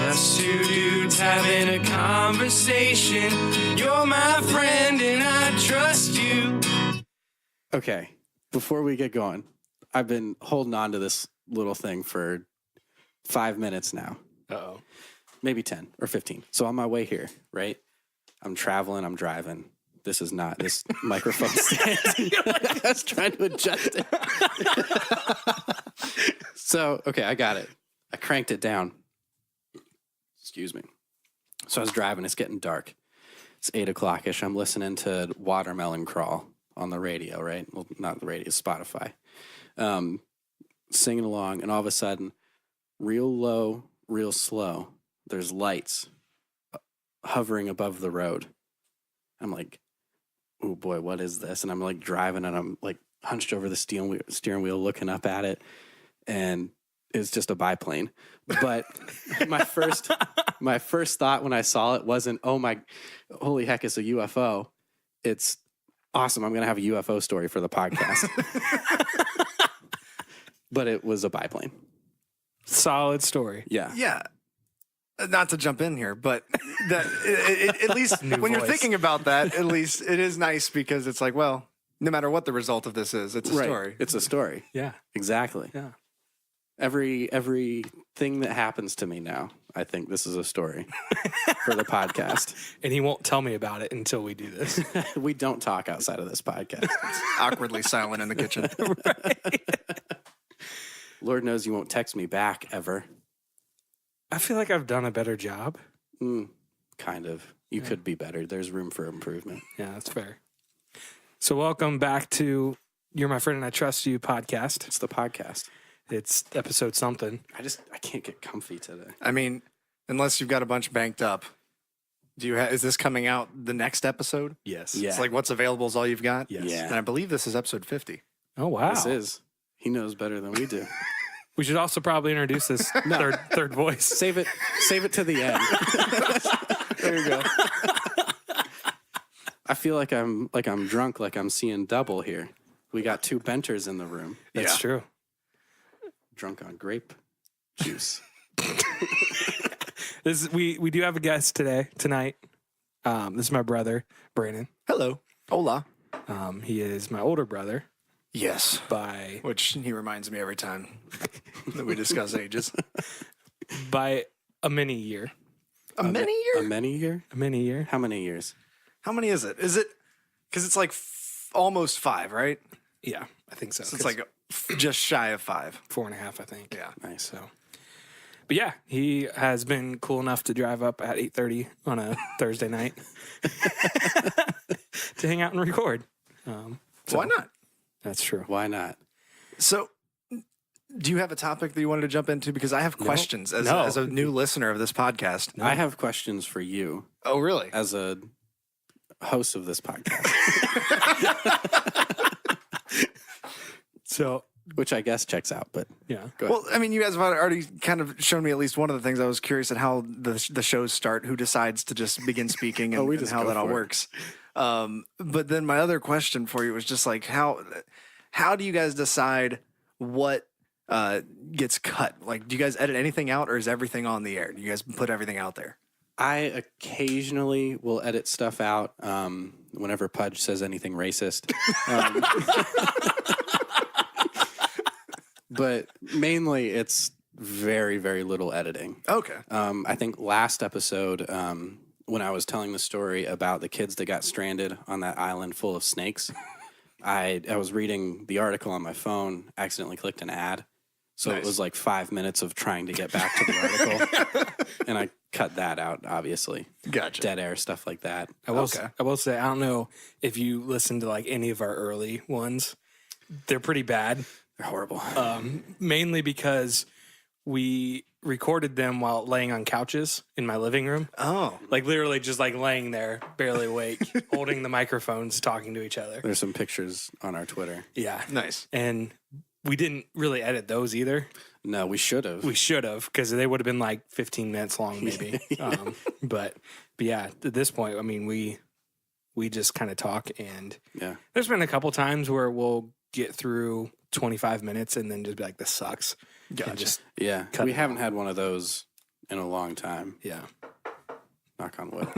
Just two dudes having a conversation. You're my friend and I trust you. Okay, before we get going, I've been holding on to this little thing for 5 minutes now. Uh-oh. Maybe 10 or 15. So on my way here, right? I'm traveling, I'm driving. This is not this microphone stand. I was trying to adjust it. So, okay, I got it. I cranked it down. Excuse me. So I was driving. It's getting dark. It's 8 o'clock-ish. I'm listening to Watermelon Crawl on the radio, right? Well, not the radio, Spotify. Singing along, and all of a sudden, real low, real slow, there's lights hovering above the road. I'm like, oh boy, what is this? And I'm like driving, and I'm like hunched over the steering wheel looking up at it, and it's just a biplane. But my first thought when I saw it wasn't, oh my, holy heck, it's a UFO. It's awesome. I'm going to have a UFO story for the podcast. But it was a biplane. Solid story. Yeah. Yeah. Not to jump in here, but at least when you're thinking about that, at least it is nice because it's like, well, no matter what the result of this is, it's a story. It's a story. Yeah. Exactly. Yeah. Everything that happens to me now, I think this is a story for the podcast. And he won't tell me about it until we do this. We don't talk outside of this podcast. Awkwardly silent in the kitchen. Right. Lord knows you won't text me back ever. I feel like I've done a better job. Kind of. You could be better. There's room for improvement. Yeah, that's fair. So welcome back to You're My Friend and I Trust You podcast. It's the podcast. It's episode something. I can't get comfy today. I mean, unless you've got a bunch banked up. Is this coming out the next episode? Yes. Yeah. It's like what's available is all you've got? Yes. Yeah. And I believe this is episode 50. Oh, wow. This is. He knows better than we do. We should also probably introduce this third voice. Save it to the end. There you go. I feel like I'm drunk, like I'm seeing double here. We got two Benters in the room. That's true. Drunk on grape juice. We do have a guest tonight. This is my brother, Brandyn. Hello. Hola. He is my older brother Yes. by Which he reminds me every time that we discuss ages. by a mini year. A many year? A many year? A mini year. How many years? How many is it? Is it because it's like almost 5, right? Yeah, I think so. So it's like just shy of 5. 4.5, I think. Yeah. Nice. So, but yeah, he has been cool enough to drive up at 8:30 on a Thursday night to hang out and record. Why not? That's true. Why not? So, do you have a topic that you wanted to jump into? Because I have questions as a new listener of this podcast. I have questions for you Oh, really? as a host of this podcast. So, Which I guess checks out, but yeah. go ahead. Well, I mean, you guys have already kind of shown me at least one of the things. I was curious at how the shows start, who decides to just begin speaking, and, we and just how go that all for it. works. But then my other question for you was just like, how do you guys decide what gets cut? Like, do you guys edit anything out, or is everything on the air? Do you guys put everything out there? I occasionally will edit stuff out whenever Pudge says anything racist. But mainly it's very, very little editing. Okay. I think last episode, when I was telling the story about the kids that got stranded on that island full of snakes, I was reading the article on my phone, accidentally clicked an ad. So Nice. It was like 5 minutes of trying to get back to the article. And I cut that out, obviously. Gotcha. Dead air, stuff like that. I will say, I don't know if you listen to like any of our early ones. They're pretty bad. They're horrible. Mainly because we recorded them while laying on couches in my living room. Oh. Like literally just like laying there, barely awake, holding the microphones, talking to each other. There's some pictures on our Twitter. Yeah. Nice. And we didn't really edit those either. No, we should have. We should have, because they would have been like 15 minutes long maybe. But yeah, at this point, I mean, we just kind of talk, and Yeah. there's been a couple times where we'll get through 25 minutes and then just be like, this sucks. Gotcha. And just Yeah. Cut We it haven't had one of those in a long time. Yeah. Knock on wood.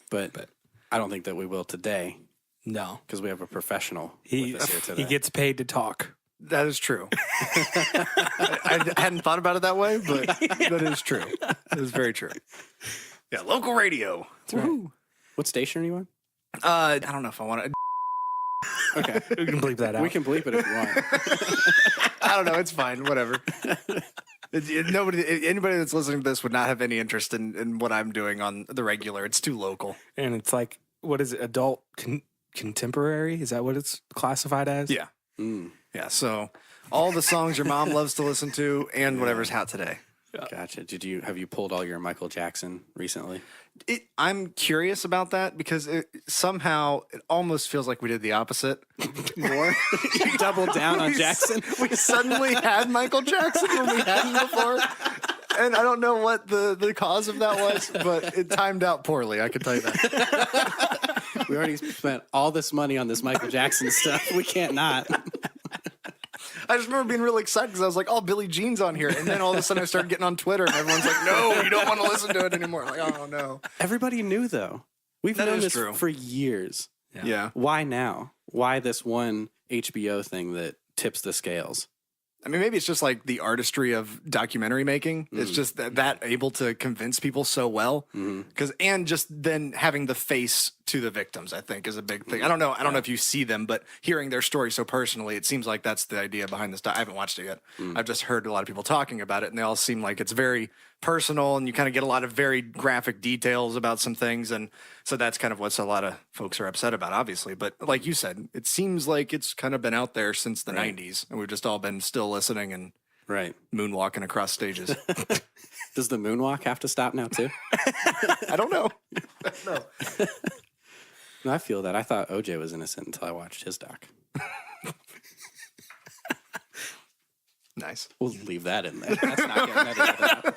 but I don't think that we will today No. because we have a professional He with us here today. he gets paid to talk. That is true. I hadn't thought about it that way, but that is true. It is very true. Yeah, local radio. Woohoo. What station are you on? I don't know if I want to. Okay. We can bleep that out. We can bleep it if you want. I don't know. It's fine. Whatever. Anybody that's listening to this would not have any interest in what I'm doing on the regular. It's too local. And it's like, what is it? Adult contemporary? Is that what it's classified as? Yeah. Mm, Yeah. So all the songs your mom loves to listen to and whatever's hot today. gotcha. Have you pulled all your Michael Jackson recently? I'm curious about that because somehow it almost feels like we did the opposite. More? You doubled down on Jackson? We suddenly had Michael Jackson when we hadn't before. And I don't know what the cause of that was, but it timed out poorly. I can tell you that. We already spent all this money on this Michael Jackson stuff. We can't not. I just remember being really excited because I was like, oh, Billie Jean's on here. And then all of a sudden I started getting on Twitter and everyone's like, no, you don't want to listen to it anymore. I'm like, oh, no. Everybody knew, though. We've That known is this true. for years. Yeah. Why now? Why this one HBO thing that tips the scales? I mean, maybe it's just like the artistry of documentary making. It's just that able to convince people so well. And just then having the face to the victims, I think, is a big thing. I don't know if you see them, but hearing their story so personally, it seems like that's the idea behind this. I haven't watched it yet. I've just heard a lot of people talking about it, and they all seem like it's very personal, and you kind of get a lot of very graphic details about some things. And so that's kind of what a lot of folks are upset about, obviously. But like you said, it seems like it's kind of been out there since the 90s, and we've just all been still listening and Right. moonwalking across stages. Does the moonwalk have to stop now, too? I don't know. No. No, I feel that. I thought OJ was innocent until I watched his doc. Nice. We'll leave that in there. That's not getting edited out.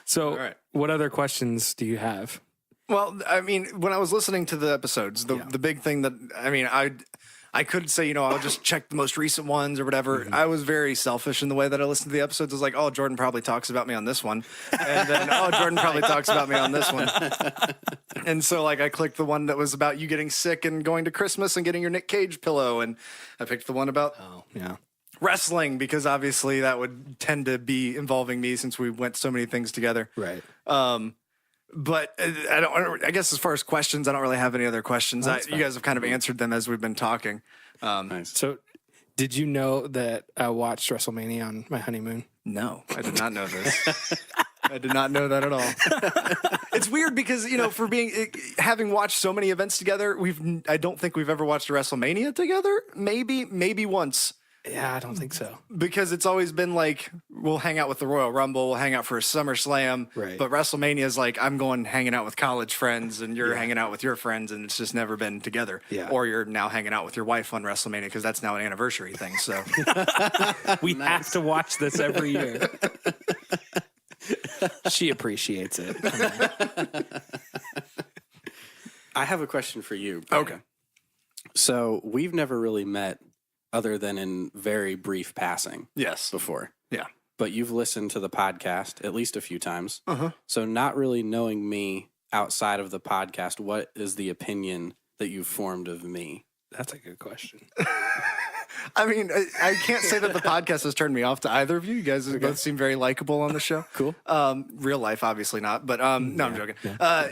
So, All right. what other questions do you have? Well, I mean, when I was listening to the episodes, the big thing that, I mean, I could say, I'll just check the most recent ones or whatever. I was very selfish in the way that I listened to the episodes. I was like, oh, Jordyn probably talks about me on this one. And then, oh, Jordyn probably talks about me on this one. And so, like, I clicked the one that was about you getting sick and going to Christmas and getting your Nick Cage pillow. And I picked the one about Yeah. wrestling because obviously that would tend to be involving me since we went so many things together. Right. But I guess as far as questions, I don't really have any other questions. You guys have kind of answered them as we've been talking. Nice. So, did you know that I watched WrestleMania on my honeymoon? No, I did not know this. I did not know that at all. It's weird because, for having watched so many events together, I don't think we've ever watched a WrestleMania together. Maybe once. Yeah, I don't think so. Because it's always been like, we'll hang out with the Royal Rumble, we'll hang out for a SummerSlam. Right. But WrestleMania is like, I'm going hanging out with college friends and you're hanging out with your friends, and it's just never been together. Yeah. Or you're now hanging out with your wife on WrestleMania because that's now an anniversary thing. So We have to watch this every year. She appreciates it. I have a question for you. Okay. So we've never really met other than in very brief passing Yes. before. Yeah. But you've listened to the podcast at least a few times. Uh-huh. So not really knowing me outside of the podcast, what is the opinion that you've formed of me? That's a good question. I mean, I can't say that the podcast has turned me off to either of you. You guys both seem very likable on the show. Cool. Real life, obviously not, but no, I'm joking.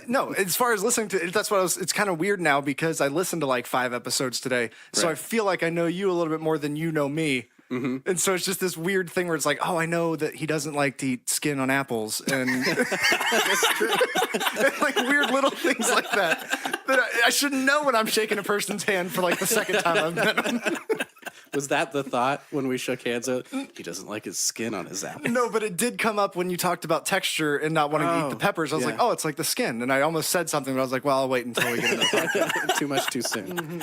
No, as far as listening to, that's what it's kind of weird now because I listened to like 5 episodes today. So I feel like I know you a little bit more than you know me. Mm-hmm. And so it's just this weird thing where it's like, oh, I know that he doesn't like to eat skin on apples, and like weird little things like that I shouldn't know when I'm shaking a person's hand for like the second time I've met him. Was that the thought when we shook hands? He doesn't like his skin on his apple. No, but it did come up when you talked about texture and not wanting to eat the peppers. I was like, oh, it's like the skin. And I almost said something, but I was like, well, I'll wait until we get into the podcast. Too much too soon.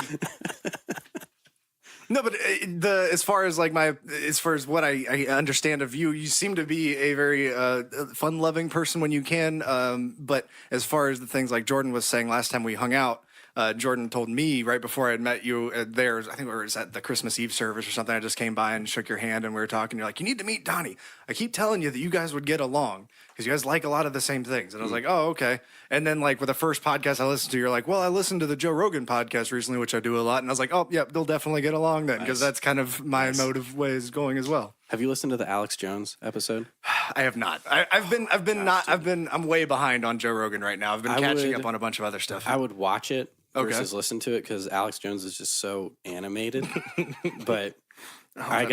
No, but as far as what I understand of you, you seem to be a very fun-loving person when you can. But as far as the things like Jordyn was saying last time we hung out, Jordyn told me right before I had met you there, I think it was at the Christmas Eve service or something. I just came by and shook your hand and we were talking. You're like, you need to meet Donnie. I keep telling you that you guys would get along because you guys like a lot of the same things. And I was like, oh, okay. And then like with the first podcast I listened to, you're like, well, I listened to the Joe Rogan podcast recently, which I do a lot. And I was like, oh, yeah, they'll definitely get along then because that's kind of my mode of ways going as well. Have you listened to the Alex Jones episode? I have not. I'm way behind on Joe Rogan right now. I've been catching up on a bunch of other stuff. I would watch it versus listen to it because Alex Jones is just so animated. But I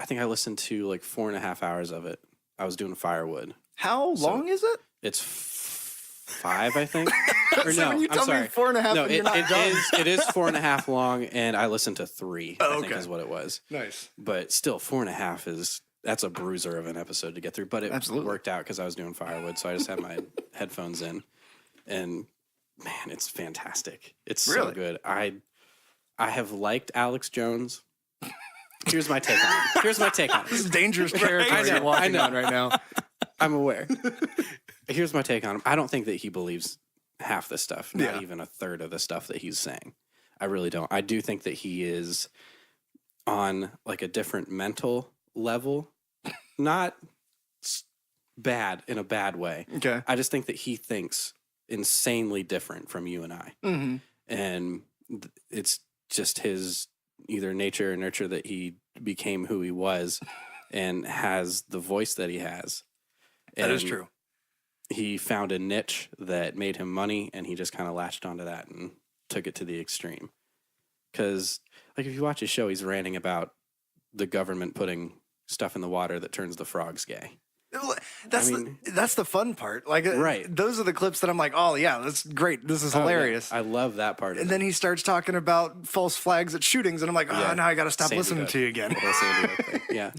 think I listened to like 4.5 hours of it. I was doing firewood. How long is it? It's 5, I think. Or So no, when you I'm tell sorry. me 4.5 No, and you're not done. it is 4.5 long, and I listened to 3. I think is what it was. Nice. But still, 4.5 that's a bruiser of an episode to get through. But it worked out because I was doing firewood, so I just had my headphones in, and man, it's fantastic. It's so good. I have liked Alex Jones. Here's my take on it. This is dangerous territory you're walking on right now. I'm aware. Here's my take on him. I don't think that he believes half the stuff, not even a third of the stuff that he's saying. I really don't. I do think that he is on like a different mental level, not bad in a bad way. Okay. I just think that he thinks insanely different from you and I. Mm-hmm. And it's just his either nature or nurture that he became who he was and has the voice that he has. That is true. He found a niche that made him money, and he just kind of latched onto that and took it to the extreme. Because, like, if you watch his show, he's ranting about the government putting stuff in the water that turns the frogs gay. That's the fun part. Like, right. Those are the clips that I'm like, oh yeah, that's great. This is hilarious. Yeah. I love that part. And then he starts talking about false flags at shootings, and I'm like, oh, now I got to stop listening to you again. Yeah.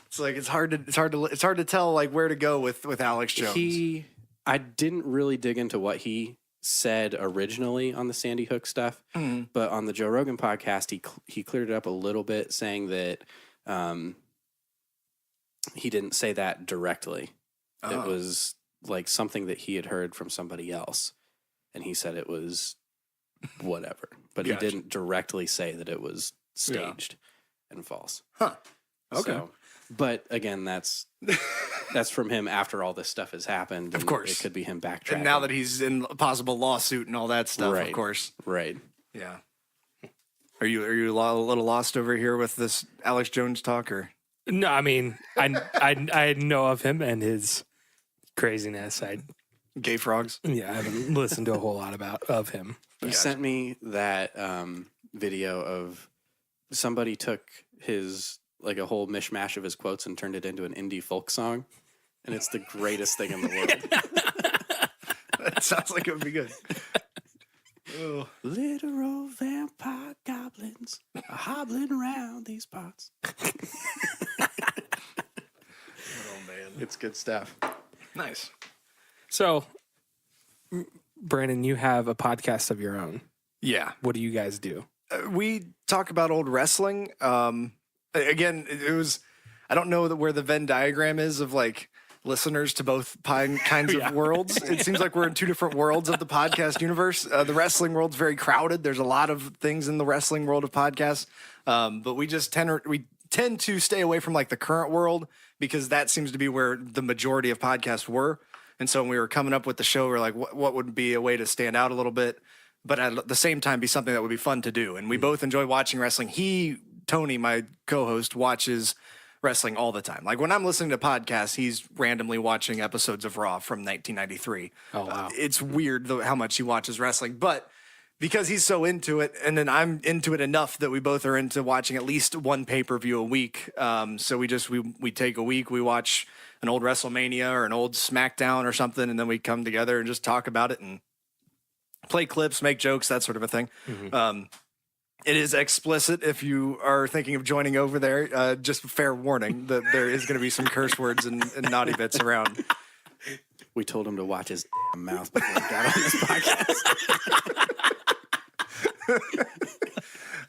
It's like it's hard to tell like where to go with Alex Jones. I didn't really dig into what he said originally on the Sandy Hook stuff, but on the Joe Rogan podcast, he cleared it up a little bit, saying that he didn't say that directly. It was like something that he had heard from somebody else, and he said it was whatever, but he didn't directly say that it was staged and false. Huh. Okay. So, but again, that's from him after all this stuff has happened. Of course. It could be him backtracking. And now that he's in a possible lawsuit and all that stuff, of course. Right. Yeah. Are you a little lost over here with this Alex Jones talk, or? No, I mean, I know of him and his craziness. Gay frogs? Yeah, I haven't listened to a whole lot of him. You sent me that video of somebody took his, like a whole mishmash of his quotes and turned it into an indie folk song. And it's the greatest thing in the world. That sounds like it would be good. Oh. Literal vampire goblins are hobbling around these parts. Oh, man. It's good stuff. Nice. So, Brandyn, you have a podcast of your own. Yeah. What do you guys do? We talk about old wrestling. Again, it was, I don't know where the Venn diagram is of like listeners to both kinds of worlds. It seems like we're in two different worlds of the podcast universe. The wrestling world's very crowded. There's a lot of things in the wrestling world of podcasts. But we just tend to stay away from like the current world because that seems to be where the majority of podcasts were. And so when we were coming up with the show, we were like, what would be a way to stand out a little bit, but at the same time be something that would be fun to do. And we both enjoy watching wrestling. Tony, my co-host, watches wrestling all the time. Like when I'm listening to podcasts, he's randomly watching episodes of Raw from 1993. Oh, wow. It's weird how much he watches wrestling, but because he's so into it, and then I'm into it enough that we both are into watching at least one pay-per-view a week. So we take a week, we watch an old WrestleMania or an old SmackDown or something, and then we come together and just talk about it and play clips, make jokes, that sort of a thing. Mm-hmm. It is explicit if you are thinking of joining over there. Just fair warning that there is going to be some curse words and naughty bits around. We told him to watch his damn mouth before he got on this podcast.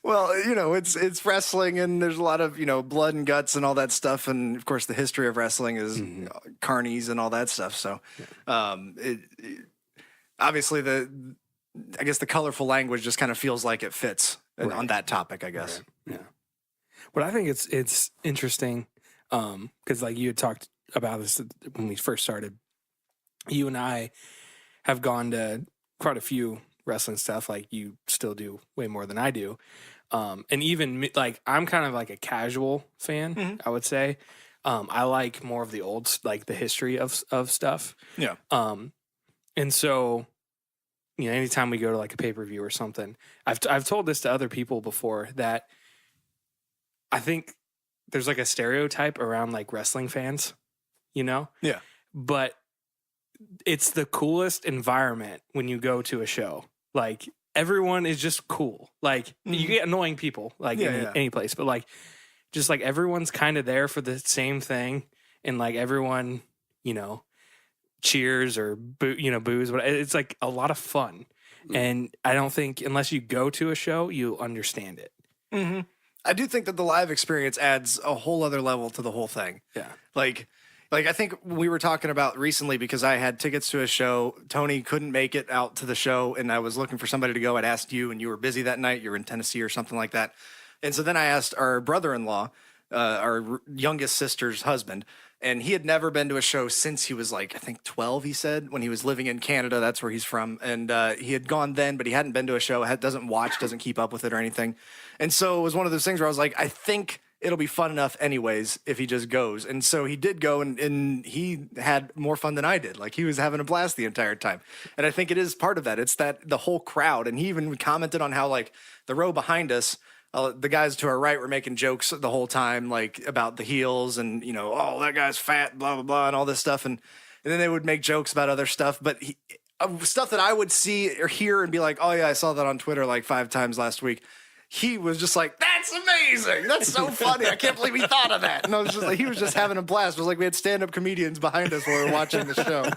Well, it's wrestling, and there's a lot of, blood and guts and all that stuff. And, of course, the history of wrestling is carnies and all that stuff. So, obviously, I guess the colorful language just kind of feels like it fits on that topic, I guess. Right. Yeah. But I think it's interesting because like you had talked about this when we first started. You and I have gone to quite a few wrestling stuff. Like you still do way more than I do. And even like I'm kind of like a casual fan, I would say. I like more of the old, like the history of stuff. Yeah. And so, you know, anytime we go to like a pay-per-view or something, I've told this to other people before that I think there's like a stereotype around like wrestling fans, you know? Yeah. But it's the coolest environment when you go to a show. Like everyone is just cool. Like you get annoying people like any place, but like just like everyone's kind of there for the same thing, and like everyone, you know, cheers or boos. But it's like a lot of fun, and I don't think unless you go to a show, you'll understand it. Mm-hmm. I do think that the live experience adds a whole other level to the whole thing. Yeah, like I think we were talking about recently because I had tickets to a show. Tony couldn't make it out to the show, and I was looking for somebody to go. I'd asked you, and you were busy that night. You were in Tennessee or something like that. And so then I asked our brother-in-law, our youngest sister's husband, and he had never been to a show since he was like, I think 12, he said, when he was living in Canada. That's where he's from. And he had gone then, but he hadn't been to a show, doesn't watch, doesn't keep up with it or anything. And so it was one of those things where I was like, I think it'll be fun enough anyways if he just goes. And so he did go, and he had more fun than I did. Like he was having a blast the entire time. And I think it is part of that. It's that the whole crowd. And he even commented on how like the row behind us, the guys to our right were making jokes the whole time, like about the heels and, you know, oh, that guy's fat, blah, blah, blah, and all this stuff. And then they would make jokes about other stuff. But stuff that I would see or hear and be like, oh, yeah, I saw that on Twitter like 5 times last week. He was just like, that's amazing. That's so funny. I can't believe he thought of that. And I was just like, he was just having a blast. It was like we had stand-up comedians behind us while we were watching the show.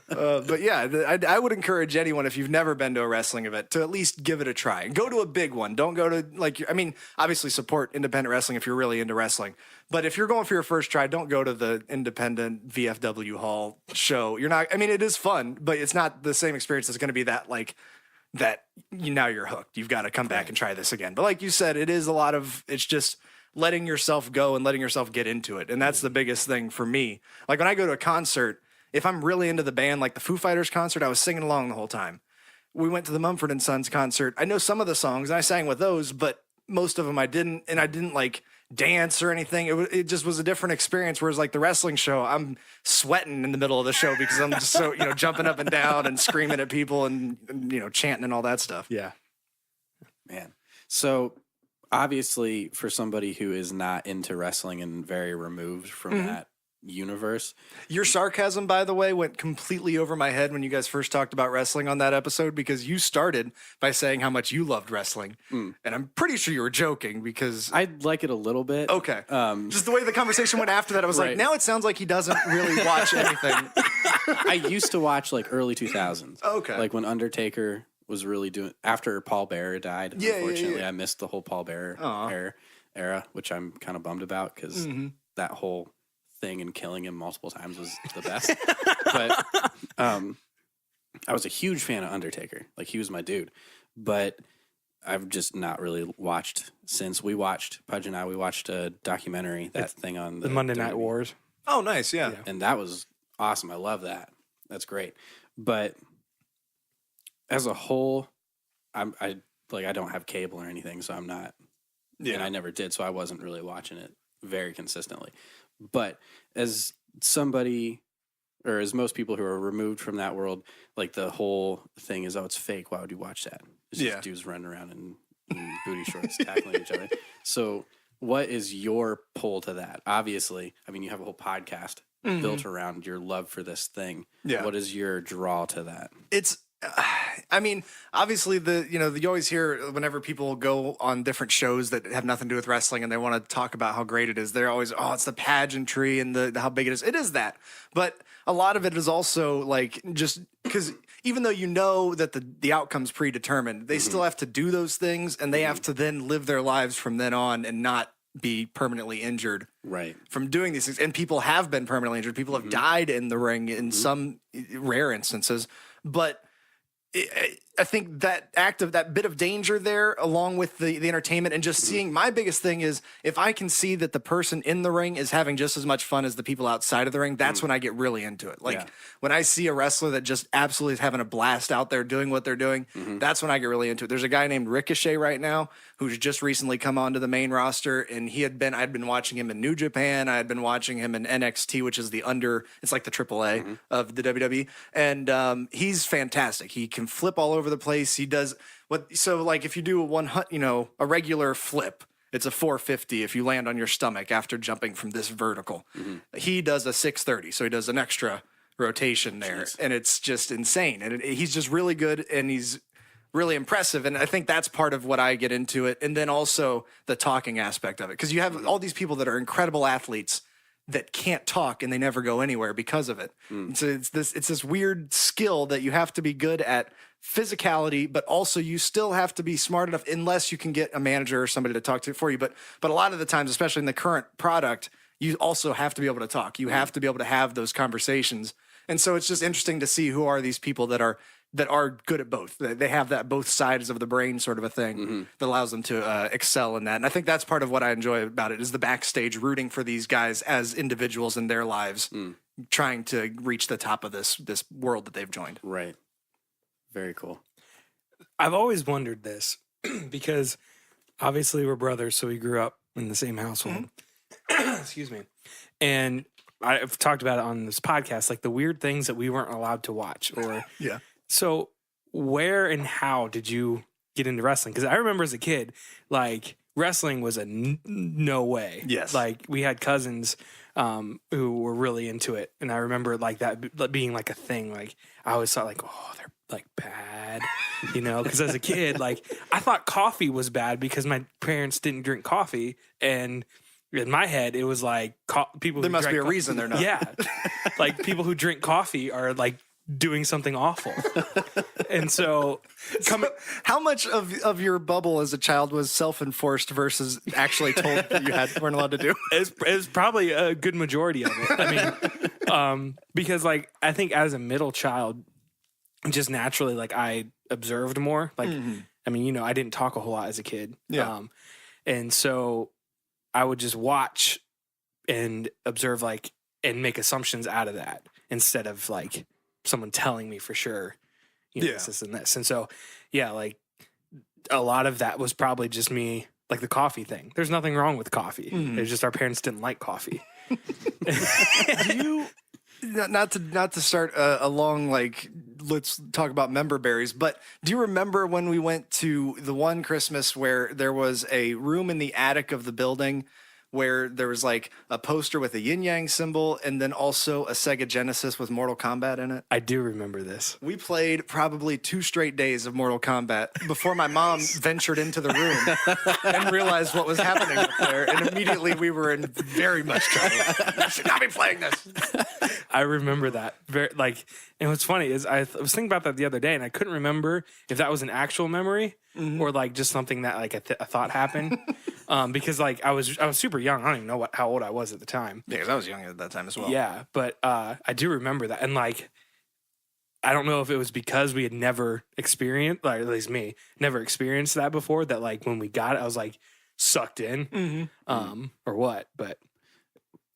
But yeah, I would encourage anyone, if you've never been to a wrestling event, to at least give it a try. Go to a big one. Don't go to obviously support independent wrestling if you're really into wrestling. But if you're going for your first try, don't go to the independent VFW Hall show. It is fun, but it's not the same experience that's going to be that like, that now you're hooked. You've got to come back and try this again. But like you said, it's just letting yourself go and letting yourself get into it. And that's the biggest thing for me. Like when I go to a concert, if I'm really into the band, like the Foo Fighters concert, I was singing along the whole time. We went to the Mumford & Sons concert. I know some of the songs and I sang with those, but most of them I didn't. And I didn't like dance or anything. It just was a different experience. Whereas like the wrestling show, I'm sweating in the middle of the show because I'm just so, jumping up and down and screaming at people and chanting and all that stuff. Yeah. Man. So obviously for somebody who is not into wrestling and very removed from that universe. Your sarcasm, by the way, went completely over my head when you guys first talked about wrestling on that episode, because you started by saying how much you loved wrestling. And I'm pretty sure you were joking because I like it a little bit. Okay. Just the way the conversation went after that, I was like, now it sounds like he doesn't really watch anything. I used to watch like early 2000s. Okay. Like when Undertaker was really doing, after Paul Bearer died. Unfortunately, I missed the whole Paul Bearer era, which I'm kind of bummed about because that whole thing and killing him multiple times was the best. But I was a huge fan of Undertaker. Like he was my dude. But I've just not really watched since Pudge and I watched a documentary, thing on the Monday Night Wars. Oh, nice. Yeah. And that was awesome. I love that. That's great. But as a whole, I don't have cable or anything, so I'm not. Yeah. And I never did, so I wasn't really watching it very consistently. But as somebody, or as most people who are removed from that world, like the whole thing is, oh, it's fake. Why would you watch that? It's just dudes running around in booty shorts tackling each other. So what is your pull to that? Obviously, you have a whole podcast built around your love for this thing. Yeah. What is your draw to that? It's, obviously you always hear whenever people go on different shows that have nothing to do with wrestling and they want to talk about how great it is, they're always, it's the pageantry and the how big it is. It is that. But a lot of it is also like, just because even though that the outcome's predetermined, they still have to do those things and they have to then live their lives from then on and not be permanently injured from doing these things. And people have been permanently injured. People have died in the ring in some rare instances. But I think that that bit of danger there, along with the entertainment and just seeing, my biggest thing is if I can see that the person in the ring is having just as much fun as the people outside of the ring, that's when I get really into it. Like when I see a wrestler that just absolutely is having a blast out there doing what they're doing, that's when I get really into it. There's a guy named Ricochet right now who's just recently come onto the main roster, and I'd been watching him in New Japan. I had been watching him in NXT, which is it's like the AAA of the WWE. And he's fantastic. He can flip all over the place. He does like if you do a regular flip, it's a 450 if you land on your stomach after jumping from this vertical. He does a 630, so he does an extra rotation there. Jeez. And it's just insane. And he's just really good, and he's really impressive. And I think that's part of what I get into it. And then also the talking aspect of it, because you have all these people that are incredible athletes that can't talk, and they never go anywhere because of it. So it's this weird skill that you have to be good at physicality, but also you still have to be smart enough, unless you can get a manager or somebody to talk to for you. But a lot of the times, especially in the current product, you also have to be able to talk. You have to be able to have those conversations. And so it's just interesting to see who are these people that are good at both. They have that both sides of the brain sort of a thing that allows them to excel in that. And I think that's part of what I enjoy about it, is the backstage rooting for these guys as individuals in their lives, trying to reach the top of this world that they've joined. Right. Very cool. I've always wondered this because obviously we're brothers, so we grew up in the same household. Excuse me. And I've talked about it on this podcast, like the weird things that we weren't allowed to watch. Or So where and how did you get into wrestling? Because I remember as a kid, like wrestling was a no way. Yes. Like we had cousins who were really into it, and I remember like that being like a thing. Like I always thought like, oh, they're like bad, because as a kid, like I thought coffee was bad because my parents didn't drink coffee, and in my head it was like people. There must be a reason they're not. Yeah, like people who drink coffee are like doing something awful. And so how much of your bubble as a child was self-enforced versus actually told that you weren't allowed to do? It's probably a good majority of it. I mean, because like I think as a middle child, just naturally, like I observed more. Like, I mean, I didn't talk a whole lot as a kid. Yeah. And so I would just watch and observe, like, and make assumptions out of that instead of like someone telling me for sure, this and this. And so, like a lot of that was probably just me, like the coffee thing. There's nothing wrong with coffee. It's just our parents didn't like coffee. Do you, not to start a long, like, let's talk about member berries, but do you remember when we went to the one Christmas where there was a room in the attic of the building where there was like a poster with a yin yang symbol and then also a Sega Genesis with Mortal Kombat in it? I do remember this. We played probably 2 straight days of Mortal Kombat before my mom ventured into the room and realized what was happening up there. And immediately we were in very much trouble. I should not be playing this. I remember that. And what's funny is I was thinking about that the other day, and I couldn't remember if that was an actual memory or like just something that like I thought happened. Because like I was super young. I don't even know how old I was at the time. Yeah, because I was young at that time as well. Yeah, but I do remember that, and like I don't know if it was because we had never experienced, like at least me, never experienced that before. That like when we got it, I was like sucked in, or what? But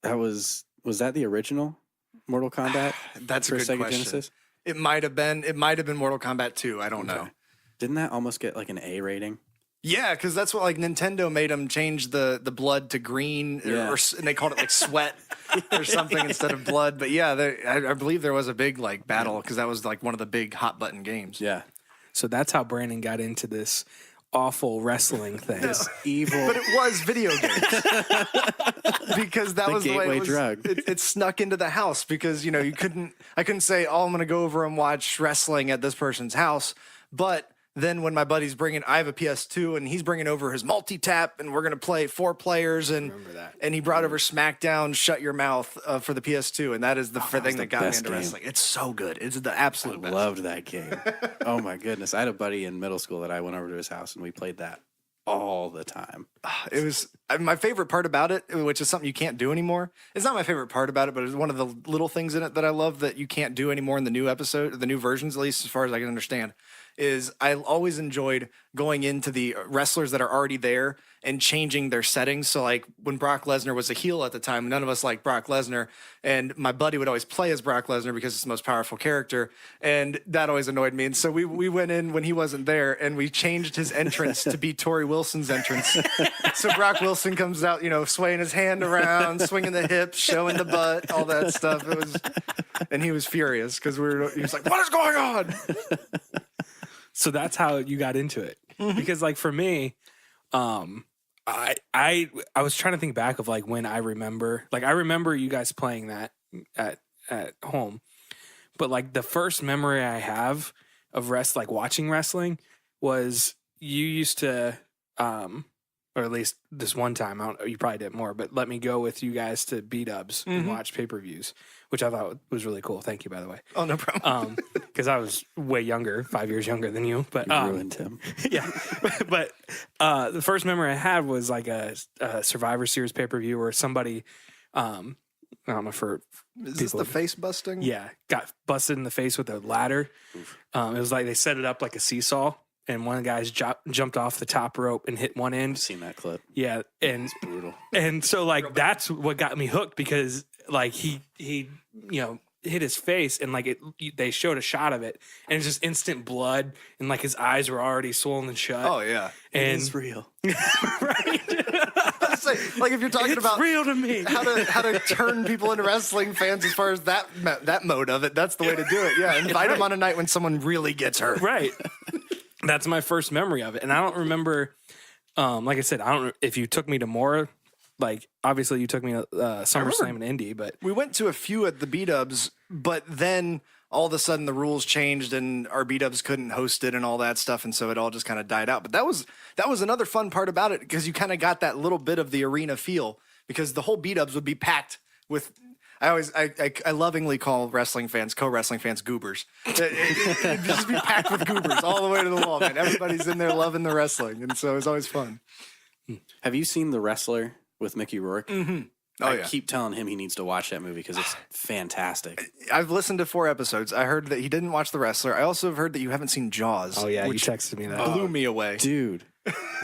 was that the original Mortal Kombat? That's a good Sega question. Genesis? It might have been Mortal Kombat 2. I don't know. Didn't that almost get like an A rating? Yeah, because that's what like Nintendo made them change the blood to green, and they called it like sweat or something instead of blood. But yeah, I believe there was a big like battle because that was like one of the big hot button games. Yeah. So that's how Brandyn got into this awful wrestling thing. This evil. But it was video games. Because that was the way it was. Drug. It snuck into the house because, I couldn't say, oh, I'm going to go over and watch wrestling at this person's house. But then when my buddy's I have a PS2 and he's bringing over his multi-tap and we're going to play 4 players. And remember that. And he brought over SmackDown, Shut Your Mouth for the PS2. And that is the thing that got me into game. wrestling. It's so good. It's the absolute best. I loved that game. Oh my goodness. I had a buddy in middle school that I went over to his house and we played that all the time. It was my favorite part about it, which is something you can't do anymore. It's not my favorite part about it, but it's one of the little things in it that I love that you can't do anymore in the new episode, the new versions, at least as far as I can understand, is I always enjoyed going into the wrestlers that are already there and changing their settings. So like when Brock Lesnar was a heel at the time, none of us liked Brock Lesnar, and my buddy would always play as Brock Lesnar because it's the most powerful character, and that always annoyed me. And so we went in when he wasn't there, and we changed his entrance to be Tori Wilson's entrance. So Brock Wilson comes out, swaying his hand around, swinging the hips, showing the butt, all that stuff. And he was furious because he was like, "What is going on?" So that's how you got into it. Because like for me, I was trying to think back of like when I remember you guys playing that at home, but like the first memory I have of watching wrestling was you used to, or at least this one time, you probably did more, but let me go with you guys to B-dubs and watch pay-per-views, which I thought was really cool. Thank you, by the way. Oh, no problem. Because I was way younger, 5 years younger than you. But You ruined him. yeah. But the first memory I had was like a Survivor Series pay-per-view where somebody, I don't know for Is this the face busting? yeah, got busted in the face with a ladder. It was like they set it up like a seesaw. And one of the guys jumped off the top rope and hit one end. I've seen that clip. Yeah, and It's brutal. and so like that's what got me hooked because like he hit his face and like they showed a shot of it and it's just instant blood and like his eyes were already swollen shut. Oh yeah. and It's real. right, Like if you're talking it's about real to me. how to turn people into wrestling fans as far as that mode of it, that's the way to do it. Yeah, invite them on a night when someone really gets hurt. Right. That's my first memory of it. And I don't remember, like I said, I don't know if you took me to more, like, obviously you took me to SummerSlam and Indy, but. We went to a few at the B-dubs, but then all of a sudden the rules changed and our B-dubs couldn't host it and all that stuff. And so it all just kind of died out. But that was another fun part about it because you kind of got that little bit of the arena feel because the whole B-dubs would be packed with. I lovingly call wrestling fans, co-wrestling fans, goobers. It'd just be packed with goobers all the way to the wall, man. Everybody's in there loving the wrestling, and so it's always fun. Have you seen The Wrestler with Mickey Rourke? Mm-hmm. Oh, I yeah. keep telling him he needs to watch that movie because it's fantastic. I've listened to 4 episodes. I heard that he didn't watch The Wrestler. I also have heard that you haven't seen Jaws. Oh, yeah, you which texted me that. blew me away. Dude.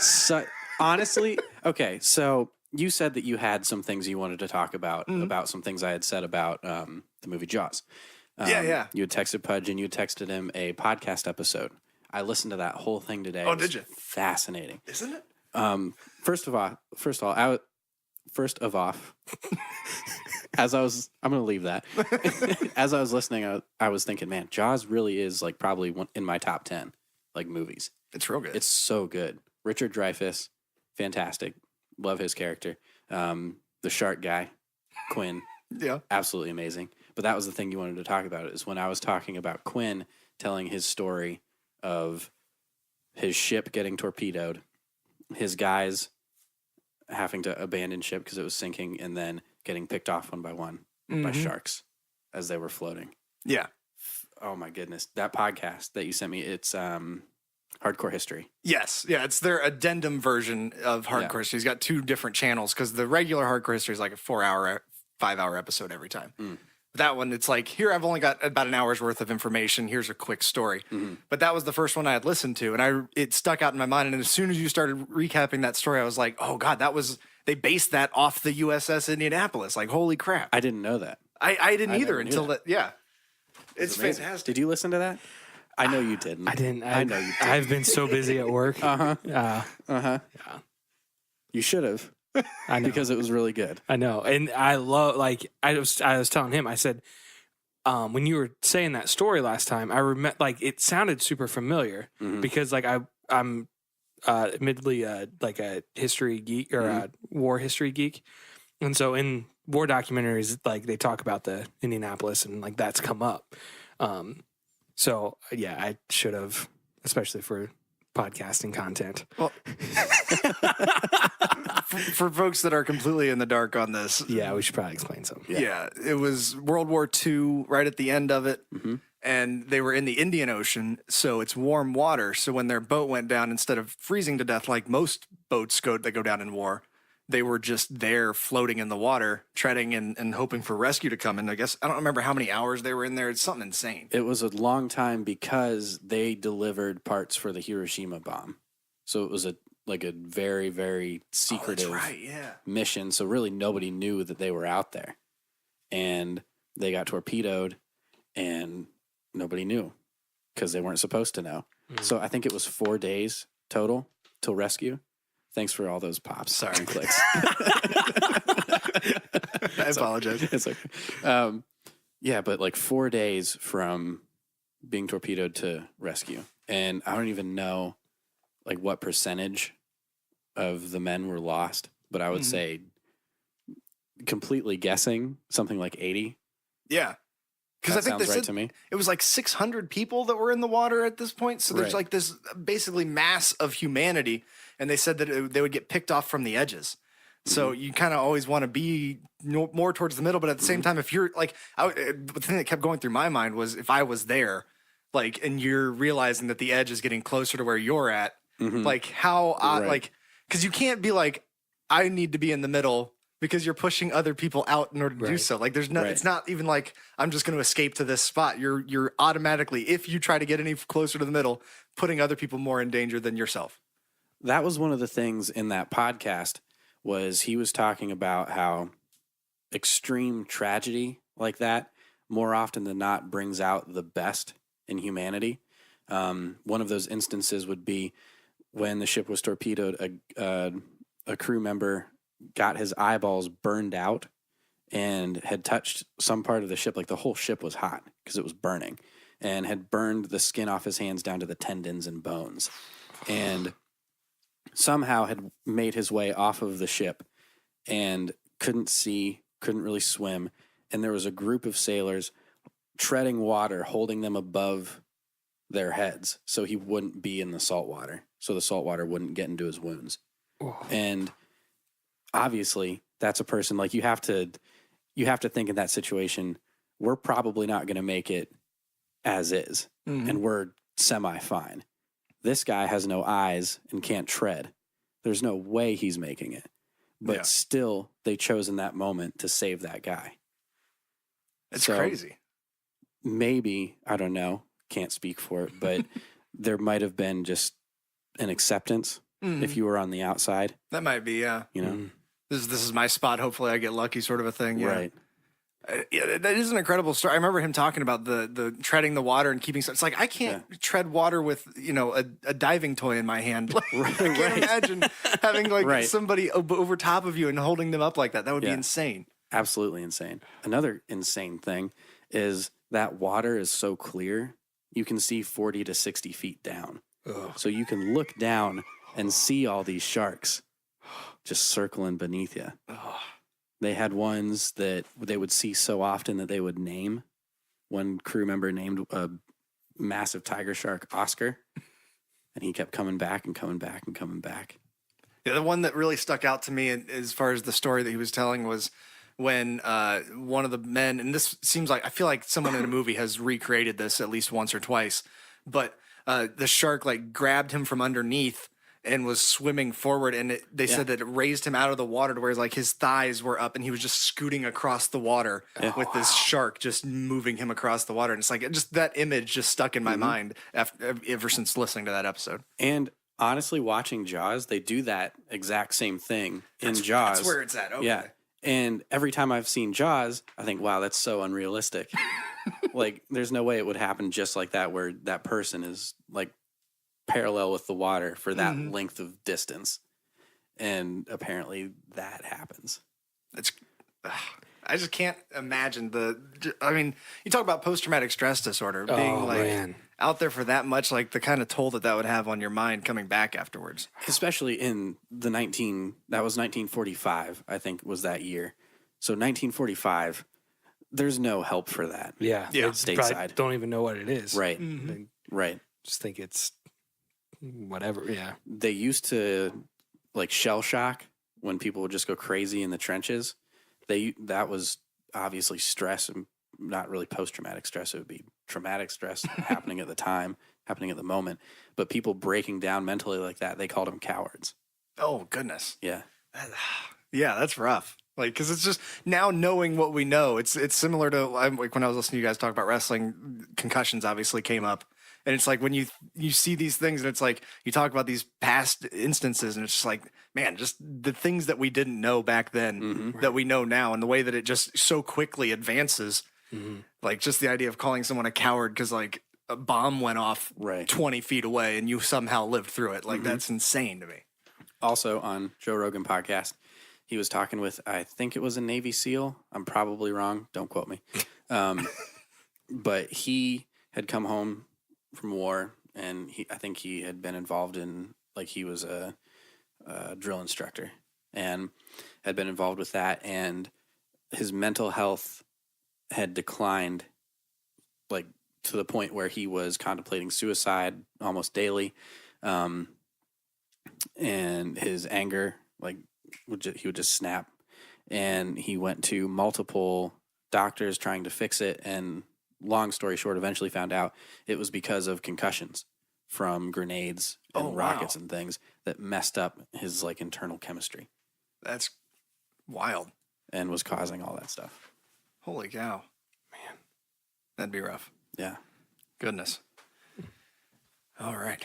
So, honestly, okay, so you said that you had some things you wanted to talk about some things I had said about the movie Jaws. Yeah. You had texted Pudge and you had texted him a podcast episode. I listened to that whole thing today. Oh, It was did you? Fascinating. Isn't it? First of all, I'm going to leave that. As I was listening, I was thinking, man, Jaws really is like probably one in my top 10 like movies. It's real good. It's so good. Richard Dreyfuss, fantastic. Love his character. The shark guy, Quinn, yeah. absolutely amazing. But that was the thing you wanted to talk about is when I was talking about Quinn telling his story of his ship getting torpedoed, his guys having to abandon ship because it was sinking, and then getting picked off one by one by sharks as they were floating. Yeah. Oh my goodness. That podcast that you sent me, it's Hardcore History. Yes. Yeah. It's their addendum version of Hardcore History. He's got 2 different channels because the regular Hardcore History is like a 4-hour, 5-hour episode every time. That one, it's like, here, I've only got about an hour's worth of information. Here's a quick story. But that was the first one I had listened to, and it stuck out in my mind. And as soon as you started recapping that story, I was like, oh, God, they based that off the USS Indianapolis. Like, holy crap. I didn't know that. I didn't either never knew until that. that. Yeah. It's Amazing. fantastic. Did you listen to that? I know you didn't. I didn't. I know you didn't. I've been so busy at work. You should have. I know. Because it was really good. I know. And I love, like, I was telling him, I said, when you were saying that story last time, I remember, like, it sounded super familiar because, like, I'm admittedly like a history geek or a war history geek. And so in war documentaries, like, they talk about the Indianapolis and, like, that's come up. So, yeah, I should have, especially for podcasting content. Well, for folks that are completely in the dark on this. Yeah, we should probably explain something. Yeah, it was World War II right at the end of it. And they were in the Indian Ocean, so it's warm water. So when their boat went down, instead of freezing to death like most boats that go down in war, they were just there floating in the water, treading and hoping for rescue to come. And I guess, I don't remember how many hours they were in there. It's something insane. It was a long time because they delivered parts for the Hiroshima bomb. So it was a very, very secretive mission. So really nobody knew that they were out there. And they got torpedoed and nobody knew because they weren't supposed to know. So I think it was 4 days total till rescue. Thanks for all those pops. Sorry. And clicks. I apologize. It's okay. Yeah, but like 4 days from being torpedoed to rescue. And I don't even know like what percentage of the men were lost, but I would say completely guessing something like 80. Yeah. Because I think they said to me. It was like 600 people that were in the water at this point. So there's like this basically mass of humanity. And they said that they would get picked off from the edges. So you kind of always want to be more towards the middle. But at the same time, if you're like, the thing that kept going through my mind was if I was there, like, and you're realizing that the edge is getting closer to where you're at, like how, like, because you can't be like, I need to be in the middle because you're pushing other people out in order to do so. Like there's no, it's not even like I'm just going to escape to this spot. You're automatically, if you try to get any closer to the middle, putting other people more in danger than yourself. That was one of the things in that podcast was he was talking about how extreme tragedy like that more often than not brings out the best in humanity. One of those instances would be when the ship was torpedoed, a crew member got his eyeballs burned out and had touched some part of the ship. Like the whole ship was hot because it was burning and had burned the skin off his hands down to the tendons and bones. And somehow had made his way off of the ship and couldn't see, couldn't really swim. And there was a group of sailors treading water, holding them above their heads so he wouldn't be in the salt water, so the salt water wouldn't get into his wounds. And obviously that's a person like you have to think in that situation, we're probably not going to make it as is. And we're semi-fine. This guy has no eyes and can't tread. There's no way he's making it. But still, they chose in that moment to save that guy. It's crazy. Maybe, I don't know, can't speak for it, but there might have been just an acceptance if you were on the outside. That might be, yeah. You know? This is my spot. Hopefully I get lucky sort of a thing. Yeah. Right. Yeah, that is an incredible story. I remember him talking about the treading the water and keeping. It's like I can't tread water with a diving toy in my hand. Like, I can't imagine having like somebody over top of you and holding them up like that. That would be insane. Absolutely insane. Another insane thing is that water is so clear you can see 40 to 60 feet down. So you can look down and see all these sharks just circling beneath you. They had ones that they would see so often that they would name. One crew member named a massive tiger shark Oscar, and he kept coming back and coming back and coming back. Yeah, the one that really stuck out to me as far as the story that he was telling was when one of the men, and this seems like, I feel like someone in a movie has recreated this at least once or twice, but the shark like grabbed him from underneath and was swimming forward, and they said that it raised him out of the water to where like his thighs were up and he was just scooting across the water with this shark just moving him across the water. And it's like just that image just stuck in my mind ever since listening to that episode. And honestly, watching Jaws, they do that exact same thing in Jaws. That's where it's at. Okay. Yeah. And every time I've seen Jaws, I think, wow, that's so unrealistic. Like, there's no way it would happen just like that, where that person is like parallel with the water for that length of distance. And apparently that happens. It's, I just can't imagine I mean, you talk about post-traumatic stress disorder being out there for that much, like the kind of toll that would have on your mind coming back afterwards. Especially in that was 1945, I think was that year. So 1945, there's no help for that. Yeah. Stateside. Don't even know what it is. Right. Right. Just think it's whatever. Yeah. They used to like shell shock when people would just go crazy in the trenches. That was obviously stress and not really post-traumatic stress. It would be traumatic stress happening at the time, happening at the moment. But people breaking down mentally like that, they called them cowards. Oh, goodness. Yeah. Yeah, that's rough. Like, because it's just now knowing what we know. It's similar to like when I was listening to you guys talk about wrestling. Concussions obviously came up, and it's like when you see these things, and it's like you talk about these past instances, and it's just like, man, just the things that we didn't know back then that we know now, and the way that it just so quickly advances. Like just the idea of calling someone a coward because like a bomb went off 20 feet away and you somehow lived through it. Like that's insane to me. Also on Joe Rogan podcast, he was talking with, I think it was a Navy SEAL. I'm probably wrong. Don't quote me. But he had come home from war, and I think he had been involved in, like he was a drill instructor and had been involved with that. And his mental health had declined, like to the point where he was contemplating suicide almost daily. And his anger, like he would just snap, and he went to multiple doctors trying to fix it. And long story short, eventually found out it was because of concussions from grenades and rockets and things that messed up his like internal chemistry. That's wild. And was causing all that stuff. Holy cow. Man, that'd be rough. Yeah. Goodness. All right.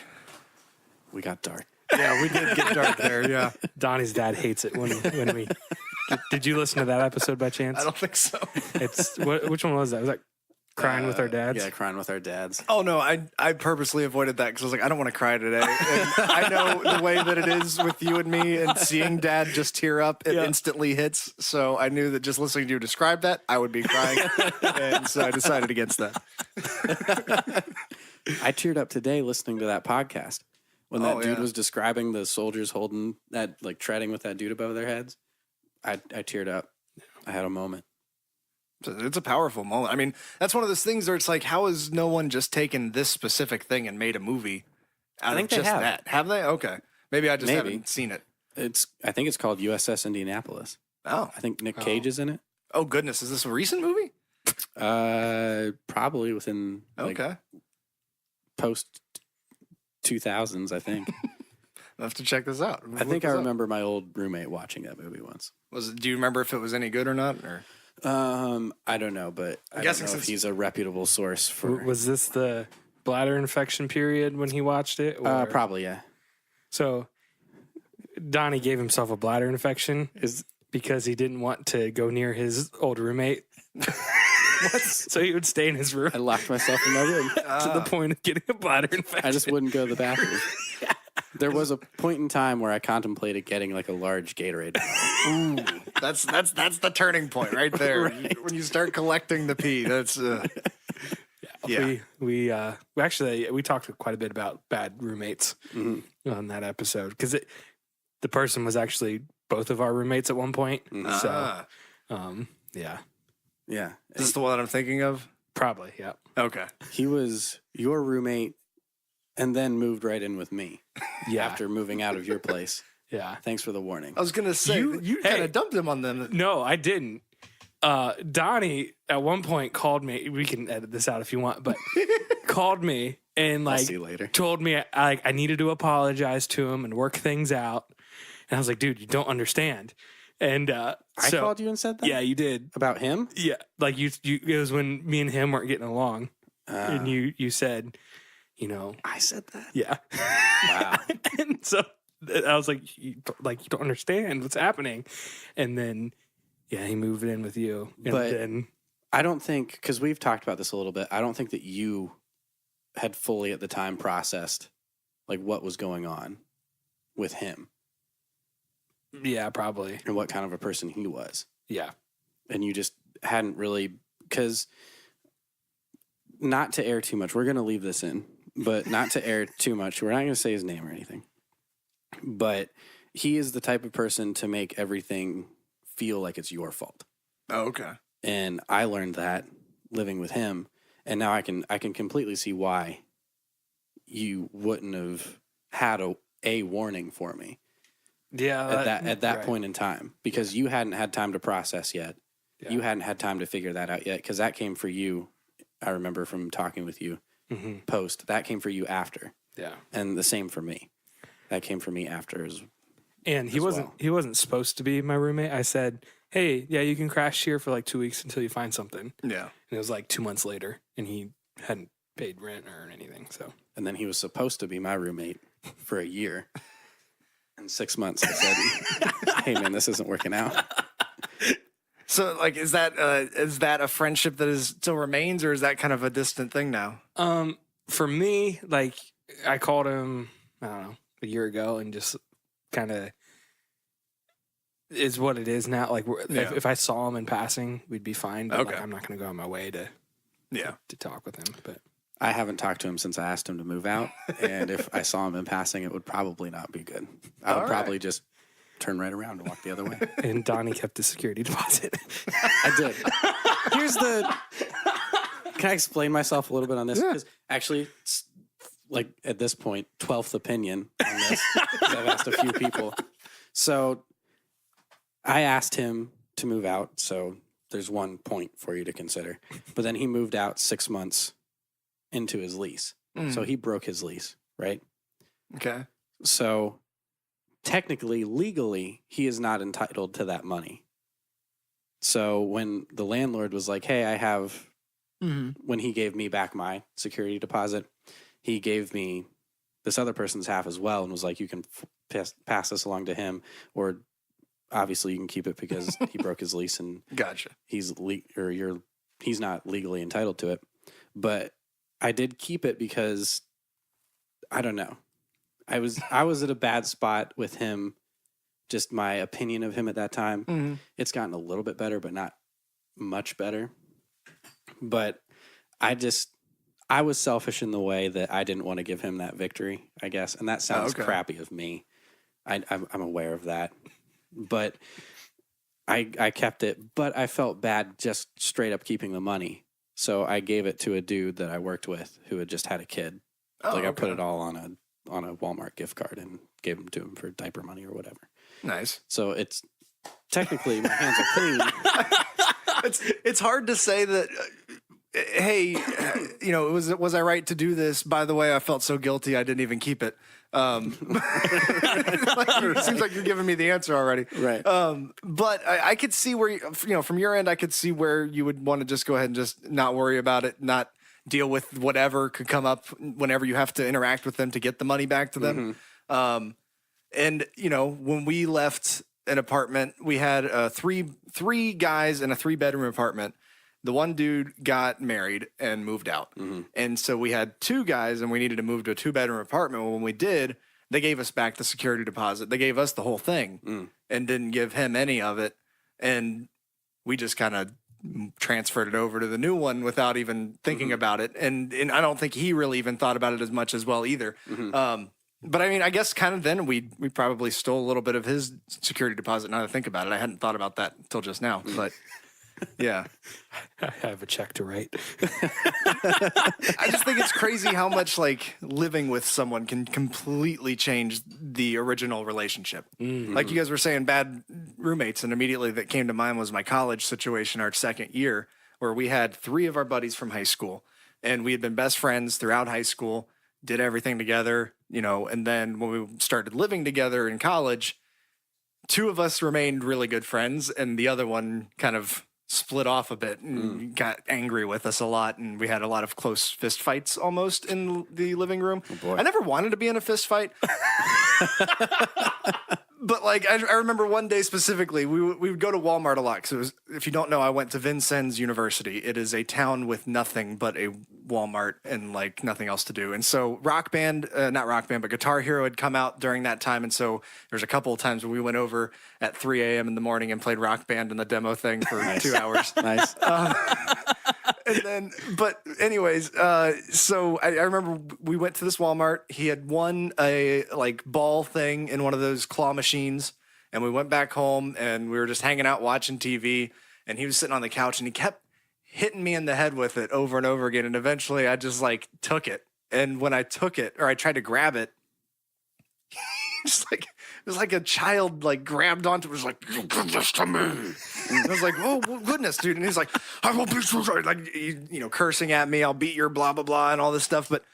We got dark. Yeah, we did get dark there. Yeah. Donnie's dad hates it when we. Did you listen to that episode by chance? I don't think so. It's which one was that? Was that Crying with Our Dads? Yeah, Crying with Our Dads. Oh no, I purposely avoided that because I was like, I don't want to cry today. And I know the way that it is with you and me, and seeing Dad just tear up, it instantly hits. So I knew that just listening to you describe that, I would be crying, and so I decided against that. I teared up today listening to that podcast. When that dude was describing the soldiers holding that, like treading with that dude above their heads, I teared up. I had a moment. It's a powerful moment. I mean, that's one of those things where it's like, how has no one just taken this specific thing and made a movie out of just that? Have they? Okay. Maybe I just haven't seen it. I think it's called USS Indianapolis. Oh. I think Nick Cage is in it. Oh, goodness. Is this a recent movie? Probably within post 2000s, I think. I'll have to check this out. I think I remember my old roommate watching that movie once. Do you remember if it was any good or not? Or I don't know, but I don't know if he's a reputable source for. Was this the bladder infection period when he watched it? Or? Probably, yeah. So Donnie gave himself a bladder infection because he didn't want to go near his old roommate. So he would stay in his room. I locked myself in my room to the point of getting a bladder infection. I just wouldn't go to the bathroom. There was a point in time where I contemplated getting like a large Gatorade. Ooh, that's the turning point right there. Right. When you start collecting the pee, that's We actually talked quite a bit about bad roommates on that episode because the person was actually both of our roommates at one point. So yeah. Is this the one that I'm thinking of? Probably, yeah. Okay. He was your roommate and then moved right in with me. Yeah. After moving out of your place. Yeah. Thanks for the warning. I was going to say, you kind of dumped him on them. No, I didn't. Donnie at one point called me. We can edit this out if you want, but called me and I'll see you later. Told me I needed to apologize to him and work things out. And I was like, dude, you don't understand. And I called you and said that? Yeah, you did. About him? Yeah. Like you it was when me and him weren't getting along. And you said, I said that? Yeah. Wow. And so I was like, you don't understand what's happening. And then, he moved in with you. And then I don't think, because we've talked about this a little bit, I don't think that you had fully at the time processed like what was going on with him. Yeah, probably. And what kind of a person he was. Yeah. And you just hadn't really, because not to air too much, we're going to leave this in, but not to air too much. We're not going to say his name or anything. But he is the type of person to make everything feel like it's your fault. Oh, okay. And I learned that living with him. And now I can completely see why you wouldn't have had a warning for me. Yeah. At that point in time, because you hadn't had time to process yet. Yeah. You hadn't had time to figure that out yet. Because that came for you. I remember from talking with you post, that came for you after. Yeah. And the same for me. That came for me after And he wasn't supposed to be my roommate. I said, hey, yeah, you can crash here for like 2 weeks until you find something. Yeah. And it was like 2 months later, and he hadn't paid rent or anything. So. And then he was supposed to be my roommate for a year. In 6 months, I said, hey, man, this isn't working out. So, like, is that a friendship that still remains, or is that kind of a distant thing now? For me, like, I called him, I don't know, a year ago, and just kind of is what it is now. Like, if I saw him in passing, we'd be fine. But like, I'm not going to go on my way to talk with him. But I haven't talked to him since I asked him to move out, and if I saw him in passing, it would probably not be good. I would probably just turn right around and walk the other way. And Donnie kept the security deposit. I did. Can I explain myself a little bit on this? Because actually, it's like at this point, 12th opinion on this. 'Cause I've asked a few people. So I asked him to move out. So there's 1 point for you to consider. But then he moved out 6 months into his lease. So he broke his lease, right? Okay. So technically, legally, he is not entitled to that money. So when the landlord was like, hey, I have, when he gave me back my security deposit, he gave me this other person's half as well and was like, you can pass this along to him, or obviously you can keep it because he broke his lease and Gotcha. he's not legally entitled to it. But I did keep it because I don't know. I was at a bad spot with him. Just my opinion of him at that time. It's gotten a little bit better, but not much better. But I was selfish in the way that I didn't want to give him that victory, I guess. And that sounds crappy of me. I'm aware of that. But I kept it, but I felt bad just straight up keeping the money. So I gave it to a dude that I worked with who had just had a kid. I put it all on a Walmart gift card and gave them to him for diaper money or whatever. Nice. So it's technically my hands are clean. It's hard to say that. Hey, was I right to do this? By the way, I felt so guilty I didn't even keep it. It seems like you're giving me the answer already. Right. But I could see where, from your end, I could see where you would want to just go ahead and just not worry about it, not deal with whatever could come up whenever you have to interact with them to get the money back to them. And, when we left an apartment, we had three guys in a 3-bedroom apartment. The one dude got married and moved out. And so we had 2 guys and we needed to move to a 2-bedroom apartment. Well, when we did, they gave us back the security deposit. They gave us the whole thing and didn't give him any of it. And we just kind of transferred it over to the new one without even thinking about it. And I don't think he really even thought about it as much as well either. But I mean, I guess kind of then we probably stole a little bit of his security deposit. Now that I think about it, I hadn't thought about that until just now, but yeah. I have a check to write. I just think it's crazy how much like living with someone can completely change the original relationship. Like you guys were saying, bad roommates, and immediately that came to mind was my college situation, our second year, where we had 3 of our buddies from high school, and we had been best friends throughout high school, did everything together, and then when we started living together in college, 2 of us remained really good friends, and the other one kind of split off a bit and got angry with us a lot, and we had a lot of close fist fights almost in the living room. I never wanted to be in a fist fight. But like I remember one day specifically, we would go to Walmart a lot because if you don't know, I went to Vincennes University. It is a town with nothing but a Walmart and like nothing else to do. And so not Rock Band, but Guitar Hero had come out during that time. And so there's a couple of times where we went over at 3 a.m. in the morning and played Rock Band in the demo thing for 2 hours. Nice. And then, but anyways, so I remember we went to this Walmart. He had won a like ball thing in one of those claw machines, and we went back home and we were just hanging out watching TV. And he was sitting on the couch and he kept hitting me in the head with it over and over again. And eventually, I just like took it. And when I took it, or I tried to grab it, just like it was like a child like grabbed onto it, was like, "You give this to me." And I was like, "Oh goodness, dude!" And he's like, "I will beat you," like cursing at me. "I'll beat your blah blah blah" and all this stuff. But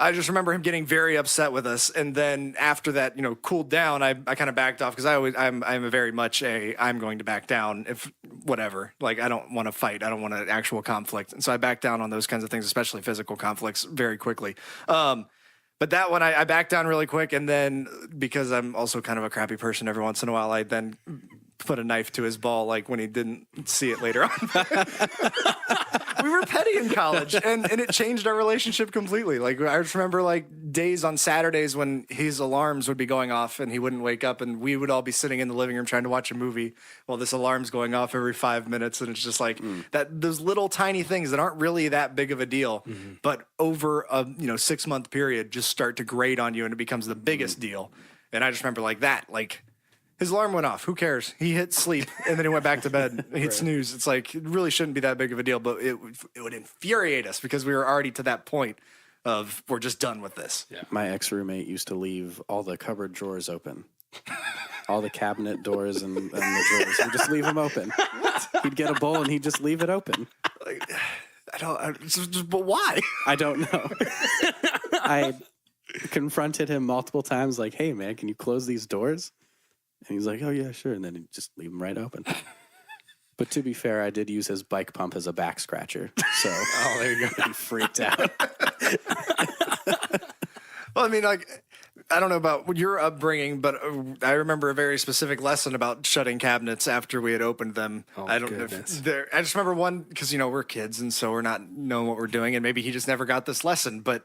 I just remember him getting very upset with us, and then after that, cooled down. I kind of backed off because I'm a very much I'm going to back down if whatever. Like I don't want to fight. I don't want an actual conflict, and so I back down on those kinds of things, especially physical conflicts, very quickly. But that one, I backed down really quick, and then because I'm also kind of a crappy person, every once in a while, I then put a knife to his ball, like when he didn't see it later on. We were petty in college, and it changed our relationship completely. Like I just remember like days on Saturdays when his alarms would be going off and he wouldn't wake up, and we would all be sitting in the living room trying to watch a movie while this alarm's going off every 5 minutes, and it's just like that those little tiny things that aren't really that big of a deal, but over a 6-month period just start to grate on you, and it becomes the biggest deal. And I just remember like that, like. His alarm went off. Who cares? He hit sleep, and then he went back to bed. He hit snooze. It's like, it really shouldn't be that big of a deal, but it would infuriate us because we were already to that point of we're just done with this. Yeah. My ex-roommate used to leave all the cupboard drawers open. All the cabinet doors and the drawers. He'd just leave them open. What? He'd get a bowl, and he'd just leave it open. Like, but why? I don't know. I confronted him multiple times, like, hey, man, can you close these doors? And he's like, oh, yeah, sure. And then he'd just leave them right open. But to be fair, I did use his bike pump as a back scratcher. So there you go. He freaked out. Well, I mean, like, I don't know about your upbringing, but I remember a very specific lesson about shutting cabinets after we had opened them. Oh, I don't know. I just remember one, because, we're kids, and so we're not knowing what we're doing. And maybe he just never got this lesson. But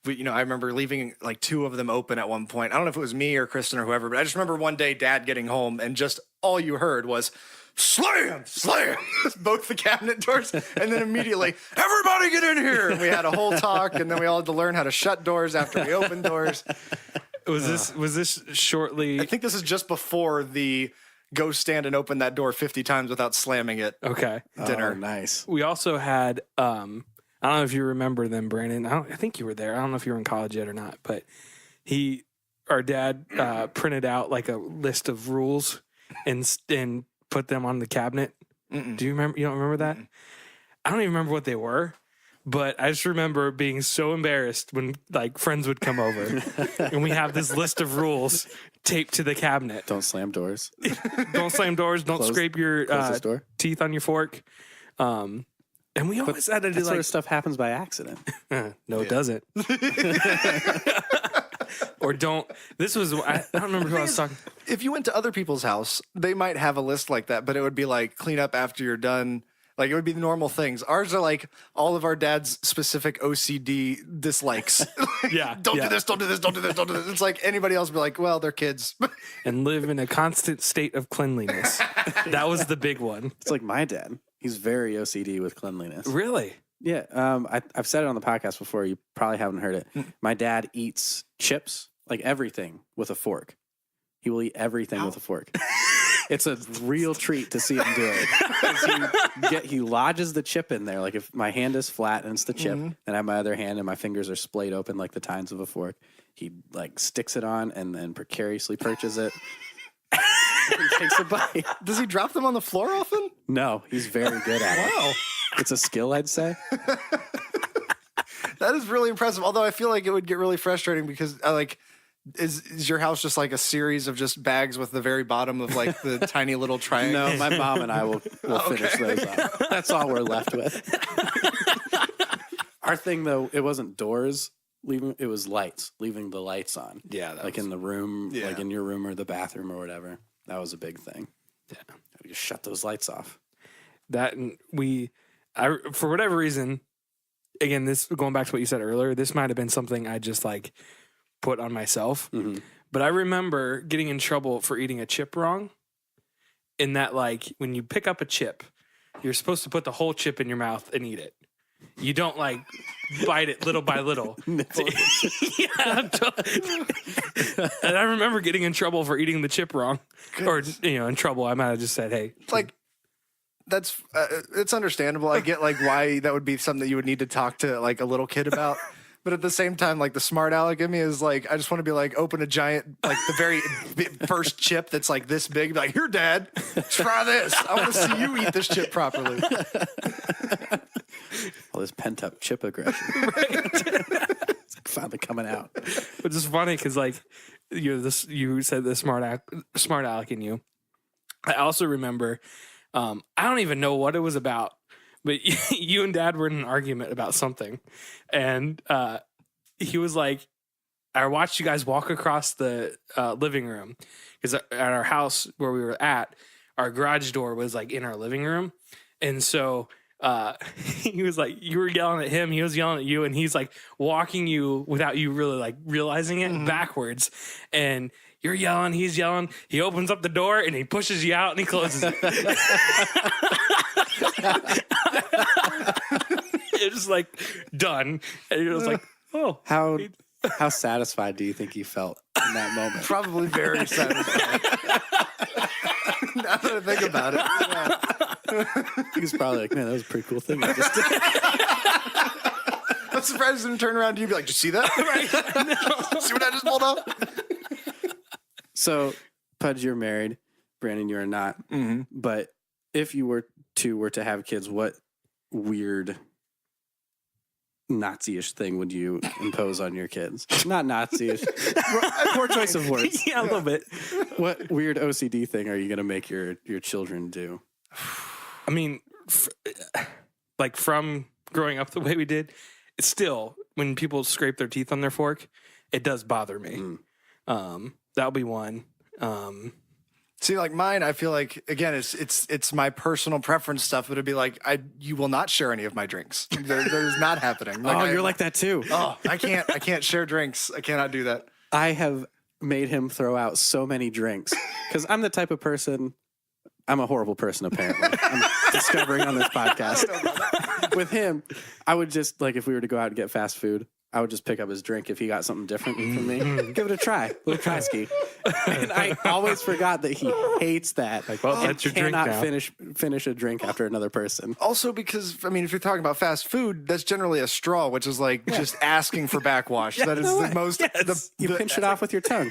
I remember leaving like 2 of them open at one point. I don't know if it was me or Kristen or whoever, but I just remember one day Dad getting home and just all you heard was slam, slam, both the cabinet doors. And then immediately, everybody get in here. And we had a whole talk, and then we all had to learn how to shut doors after we opened doors. Was this shortly? I think this is just before the go stand and open that door 50 times without slamming it. Okay. Dinner. Oh, nice. We also had, I don't know if you remember them, Brandyn. I think you were there. I don't know if you were in college yet or not, but our dad printed out like a list of rules and put them on the cabinet. Do you remember? You don't remember that? I don't even remember what they were, but I just remember being so embarrassed when like friends would come over and we have this list of rules taped to the cabinet. Don't slam doors. Don't slam doors. Don't scrape your door. teeth on your fork. And we always had to do that like sort of stuff happens by accident. No, it doesn't. Or don't. This was I don't remember who I was talking. If you went to other people's house, they might have a list like that, but it would be like clean up after you're done. Like it would be the normal things. Ours are like all of our dad's specific OCD dislikes. Yeah. Don't do this, don't do this, don't do this, don't do this. It's like anybody else would be like, well, they're kids. And live in a constant state of cleanliness. That was the big one. It's like my dad. He's very OCD with cleanliness. Really? Yeah. I've said it on the podcast before. You probably haven't heard it. My dad eats chips, like everything, with a fork. He will eat everything with a fork. It's a real treat to see him do it. He lodges the chip in there. Like if my hand is flat and it's the chip, and I have my other hand and my fingers are splayed open like the tines of a fork, he like sticks it on and then precariously perches it. And takes a bite. Does he drop them on the floor often? No, he's very good at it. Wow. It's a skill, I'd say. That is really impressive. Although I feel like it would get really frustrating because is your house just like a series of just bags with the very bottom of like the tiny little triangle? No, my mom and I will finish those off. That's all we're left with. Our thing though, it wasn't doors. It was lights, leaving the lights on. Yeah. Like in the room, like in your room or the bathroom or whatever. That was a big thing. Yeah. We just shut those lights off. That for whatever reason, again, this going back to what you said earlier, this might have been something I just like put on myself. Mm-hmm. But I remember getting in trouble for eating a chip wrong. In that, like, when you pick up a chip, you're supposed to put the whole chip in your mouth and eat it. You don't like bite it little by little. Yeah, and I remember getting in trouble for eating the chip wrong, or in trouble. I might have just said, "Hey, like that's it's understandable. I get like why that would be something that you would need to talk to like a little kid about." But at the same time, like the smart aleck in me is like, I just want to be like, open a giant, like the very first chip that's like this big. Be like, here, Dad, try this. I want to see you eat this chip properly. All this pent up chip aggression. Right. finally coming out. Which is funny because like you said the smart aleck in you. I also remember, I don't even know what it was about, but you and Dad were in an argument about something, and he was like, I watched you guys walk across the living room because at our house where we were at, our garage door was like in our living room. And so he was like, you were yelling at him, he was yelling at you, and he's like walking you without you really like realizing it backwards. And you're yelling, he's yelling. He opens up the door and he pushes you out and he closes it. It's just like done. And you're just like, oh. How satisfied do you think you felt in that moment? Probably very satisfied. Now that I think about it. Yeah. He was probably like, man, that was a pretty cool thing I just did. I'm surprised he didn't turn around to you and be like, did you see that? Right. See what I just pulled off? So, Pudge, you're married. Brandon, you're not. Mm-hmm. But if you were to have kids, what weird Nazi-ish thing would you impose on your kids? Not Nazi-ish. Poor choice of words. Yeah, a little bit. What weird OCD thing are you going to make your children do? I mean, like from growing up the way we did, it's still, when people scrape their teeth on their fork, it does bother me. That'll be one. See, like mine, I feel like, again, it's my personal preference stuff, but it'd be like, you will not share any of my drinks. There's not happening. Like, you're like that too. Oh, I can't share drinks. I cannot do that. I have made him throw out so many drinks because I'm the type of person. I'm a horrible person, apparently. I'm discovering on this podcast. With him, I would just, like, if we were to go out and get fast food, I would just pick up his drink if he got something different from me. Give it a try. A little try ski. And I always forgot that he hates that. Like, well, that's your drink now. Cannot finish a drink after another person. Also because, I mean, if you're talking about fast food, that's generally a straw, which is like just asking for backwash. That is the most... Yes. You pinch it off with your tongue.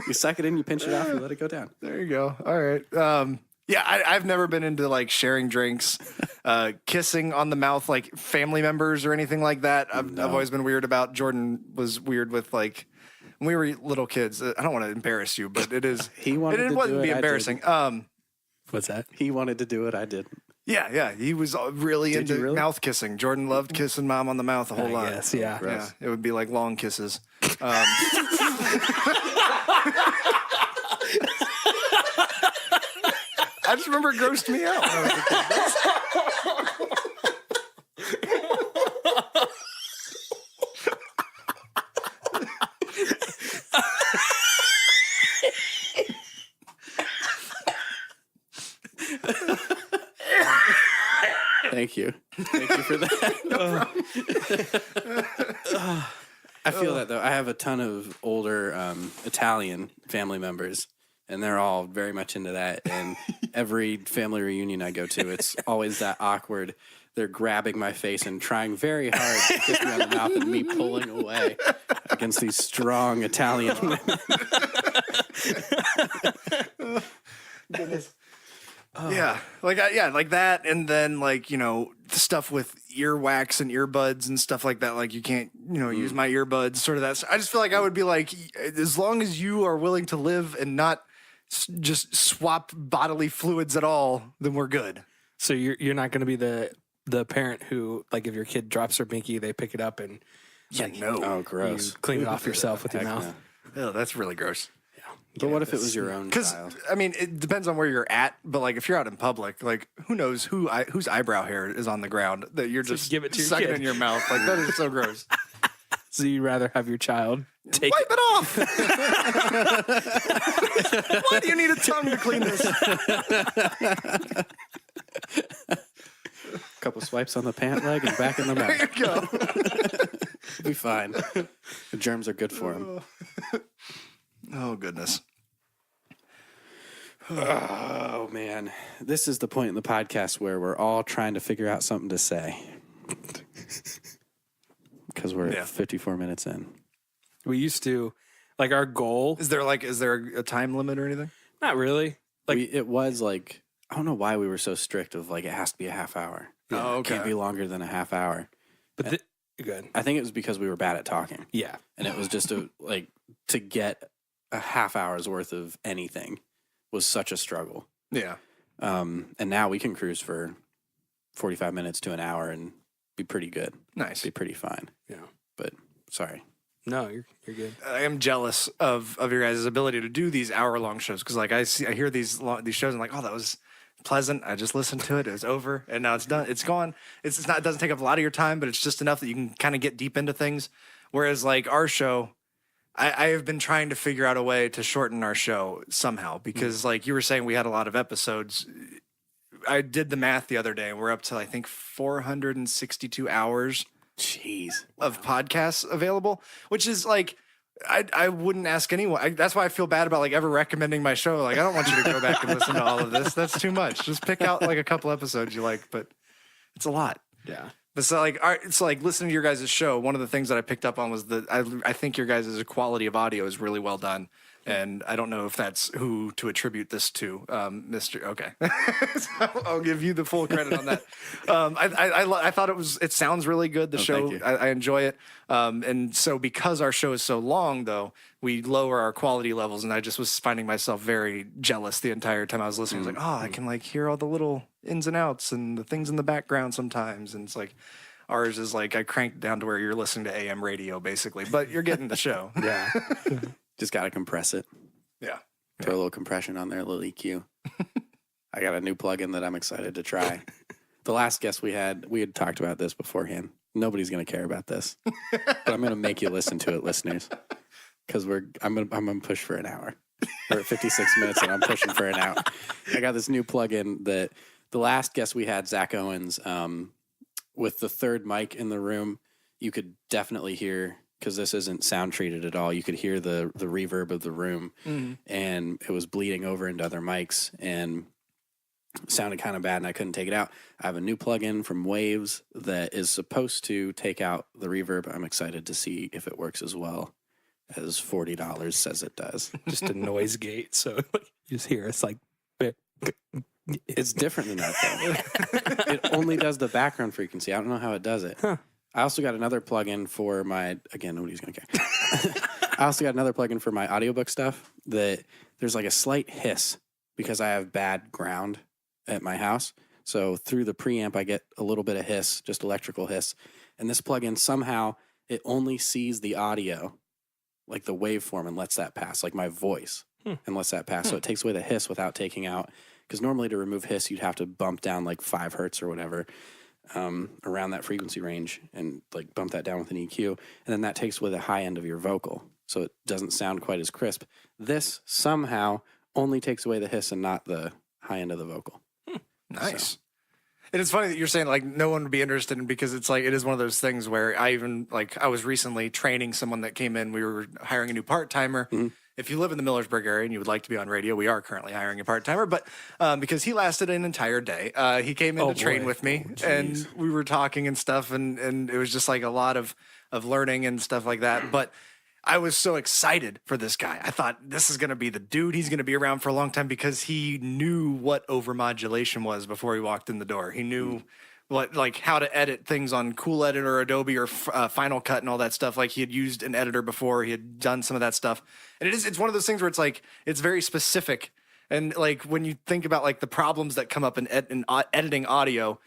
You suck it in, you pinch it off, you let it go down. There you go. All right. Yeah, I've never been into like sharing drinks, kissing on the mouth, like family members or anything like that. I've always been weird about. Jordyn was weird with like when we were little kids. I don't want to embarrass you, but it is. He wanted it to wouldn't do be it, embarrassing. What's that? He wanted to do it, I didn't. Yeah. He was really Did you into really? mouth kissing. Jordyn loved kissing mom on the mouth a whole lot. Yes, yeah. Gross. Yeah, it would be like long kisses. I just remember it grossed me out when I was a kid. Thank you for that. I feel that though. I have a ton of older Italian family members, and they're all very much into that. And every family reunion I go to, it's always that awkward. They're grabbing my face and trying very hard to kiss me on the mouth, and me pulling away against these strong Italian women. Goodness. Yeah, like that, and then like, you know, the stuff with earwax and earbuds and stuff like that. Like you can't, you know, use my earbuds, sort of that. I just feel like I would be like, as long as you are willing to live and not just swap bodily fluids at all, then we're good. So you're not going to be the parent who, like, if your kid drops their binky, they pick it up and Oh, gross. you clean it off yourself with your Heck mouth. no. Oh, that's really gross. But what if it was your own Because child? I mean, it depends on where you're at. But like, if you're out in public, like, who knows whose eyebrow hair is on the ground that you're just give it to your sucking kid. in your mouth? Like, that is so gross. So you'd rather have your child take Wipe it off. Why do you need a tongue to clean this? Couple swipes on the pant leg and back in the There mouth. you go. It'll be fine. The germs are good for him. Oh goodness. Oh, man. This is the point in the podcast where we're all trying to figure out something to say. Because we're at 54 minutes in. We used to, like, our goal. Is there a time limit or anything? Not really. Like, It was like, I don't know why we were so strict of like, it has to be a half hour. Oh, okay. It can't be longer than a half hour. but good. I think it was because we were bad at talking. Yeah. And it was just to get a half hour's worth of anything was such a struggle. Yeah. And now we can cruise for 45 minutes to an hour and be pretty good. Nice. Be pretty fine. Yeah. But sorry. No, you're good. I am jealous of your guys' ability to do these hour-long shows because like I hear these shows and like, oh, that was pleasant. I just listened to it. It was over, and now it's done. It's gone. It's not. It doesn't take up a lot of your time, but it's just enough that you can kind of get deep into things. Whereas like our show, I have been trying to figure out a way to shorten our show somehow because like you were saying, we had a lot of episodes. I did the math the other day, and we're up to I think 462 hours. Jeez. Of podcasts available, which is like, I wouldn't ask anyone. That's why I feel bad about like ever recommending my show. Like, I don't want you to go back and listen to all of this. That's too much. Just pick out like a couple episodes you like, but it's a lot. Yeah. But so like, it's like listening to your guys' show. One of the things that I picked up on was that I think your guys' quality of audio is really well done. And I don't know if that's who to attribute this to, Mr. Okay, so I'll give you the full credit on that. I thought it sounds really good. The show, I enjoy it. And so because our show is so long, though, we lower our quality levels, and I just was finding myself very jealous the entire time I was listening. I was like, oh, I can like hear all the little ins and outs and the things in the background sometimes, and it's like. Ours is like I cranked down to where you're listening to AM radio, basically, but you're getting the show. Yeah. Just got to compress it. Yeah. Throw a little compression on there, a little EQ. I got a new plugin that I'm excited to try. The last guest we had talked about this beforehand. Nobody's going to care about this, but I'm going to make you listen to it, listeners, because I'm going to push for an hour. We're at 56 minutes, and I'm pushing for an hour. I got this new plugin that the last guest we had, Zach Owens, with the third mic in the room, you could definitely hear, because this isn't sound treated at all, you could hear the reverb of the room, and it was bleeding over into other mics, and it sounded kind of bad, and I couldn't take it out. I have a new plugin from Waves that is supposed to take out the reverb. I'm excited to see if it works as well as $40 says it does. Just a noise gate, so you just hear us like... It's different than that, though. It only does the background frequency. I don't know how it does it. Huh. I also got another plugin for my... Again, nobody's going to care. I also got another plugin for my audiobook stuff that there's like a slight hiss because I have bad ground at my house. So through the preamp, I get a little bit of hiss, just electrical hiss. And this plugin, somehow, it only sees the audio, like the waveform, and lets that pass, like my voice, and lets that pass. So it takes away the hiss without taking out... Because normally to remove hiss, you'd have to bump down like 5 hertz or whatever around that frequency range and like bump that down with an EQ. And then that takes away the high end of your vocal. So it doesn't sound quite as crisp. This somehow only takes away the hiss and not the high end of the vocal. Nice. So. And it's funny that you're saying like no one would be interested in because it's like it is one of those things where I was recently training someone that came in. We were hiring a new part-timer. Mm-hmm. If you live in the Millersburg area and you would like to be on radio, we are currently hiring a part-timer, but because he lasted an entire day, he came in to train with me, and we were talking and stuff, and it was just like a lot of learning and stuff like that. But I was so excited for this guy. I thought this is going to be the dude. He's going to be around for a long time because he knew what overmodulation was before he walked in the door. He knew how to edit things on Cool Edit or Adobe or Final Cut and all that stuff. Like he had used an editor before. He had done some of that stuff. And it's one of those things where it's like, it's very specific. And like when you think about like the problems that come up in editing audio,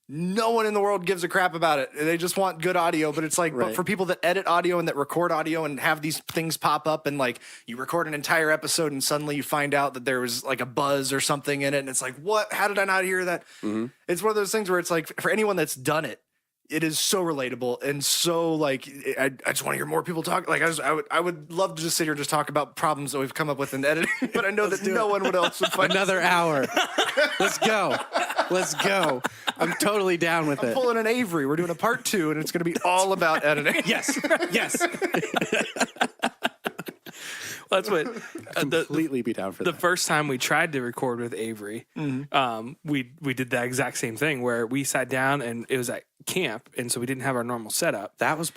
no one in the world gives a crap about it. They just want good audio. But it's like, but for people that edit audio and that record audio and have these things pop up and like you record an entire episode and suddenly you find out that there was like a buzz or something in it. And it's like, what? How did I not hear that? It's one of those things where it's like for anyone that's done it, it is so relatable and so like I just want to hear more people talk. Like I would love to just sit here and just talk about problems that we've come up with in editing, but I know that no one else would find another hour. Let's go. I'm totally down with it. I'm pulling an Avery. We're doing a part 2, and it's going to be all about editing. Yes. Well, that's what completely be down for the that. first time we tried to record with Avery. We did that exact same thing where we sat down and it was at camp, and so we didn't have our normal setup. That was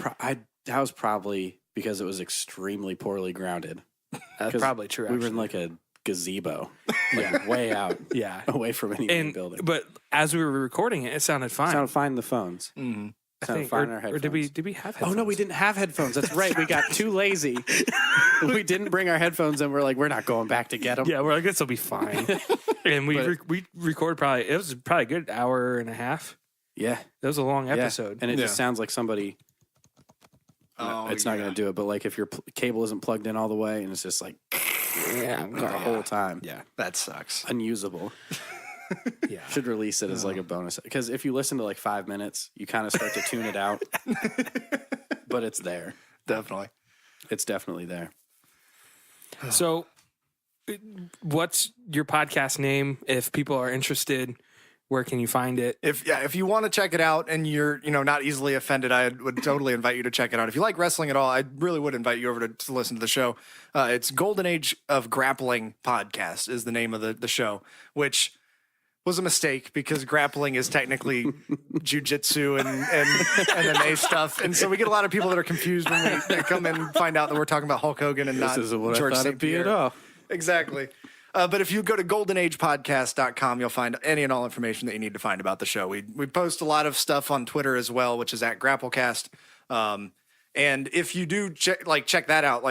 probably because it was extremely poorly grounded. That's probably true. We were in like a gazebo, way out, away from any building. But as we were recording it, it sounded fine. It sounded fine in the phones. Sounded fine in our or headphones. did we have Oh headphones? no, we didn't have headphones. That's right. We got too lazy. We didn't bring our headphones, and we're like, we're not going back to get them. Yeah, we're like, this will be fine. And we recorded it was probably a good hour and a half. Yeah, That was a long episode. and it just sounds like somebody. It's not going to do it, but like if your cable isn't plugged in all the way, and it's just like the whole time. Yeah. That sucks. Unusable. Yeah. Should release it as like a bonus, because if you listen to like 5 minutes, you kind of start to tune it out. But it's there. Definitely. It's definitely there. So, what's your podcast name? If people are interested, where can you find it? If you want to check it out and you're not easily offended, I would totally invite you to check it out. If you like wrestling at all, I really would invite you over to listen to the show. It's Golden Age of Grappling Podcast is the name of the show, which was a mistake because grappling is technically jujitsu and MMA stuff, and so we get a lot of people that are confused when they come in and find out that we're talking about Hulk Hogan and not This is what George I thought St. it'd be Pierre. at all. Exactly. But if you go to goldenagepodcast.com, you'll find any and all information that you need to find about the show. We post a lot of stuff on Twitter as well, which is at Grapplecast. And if you do check that out,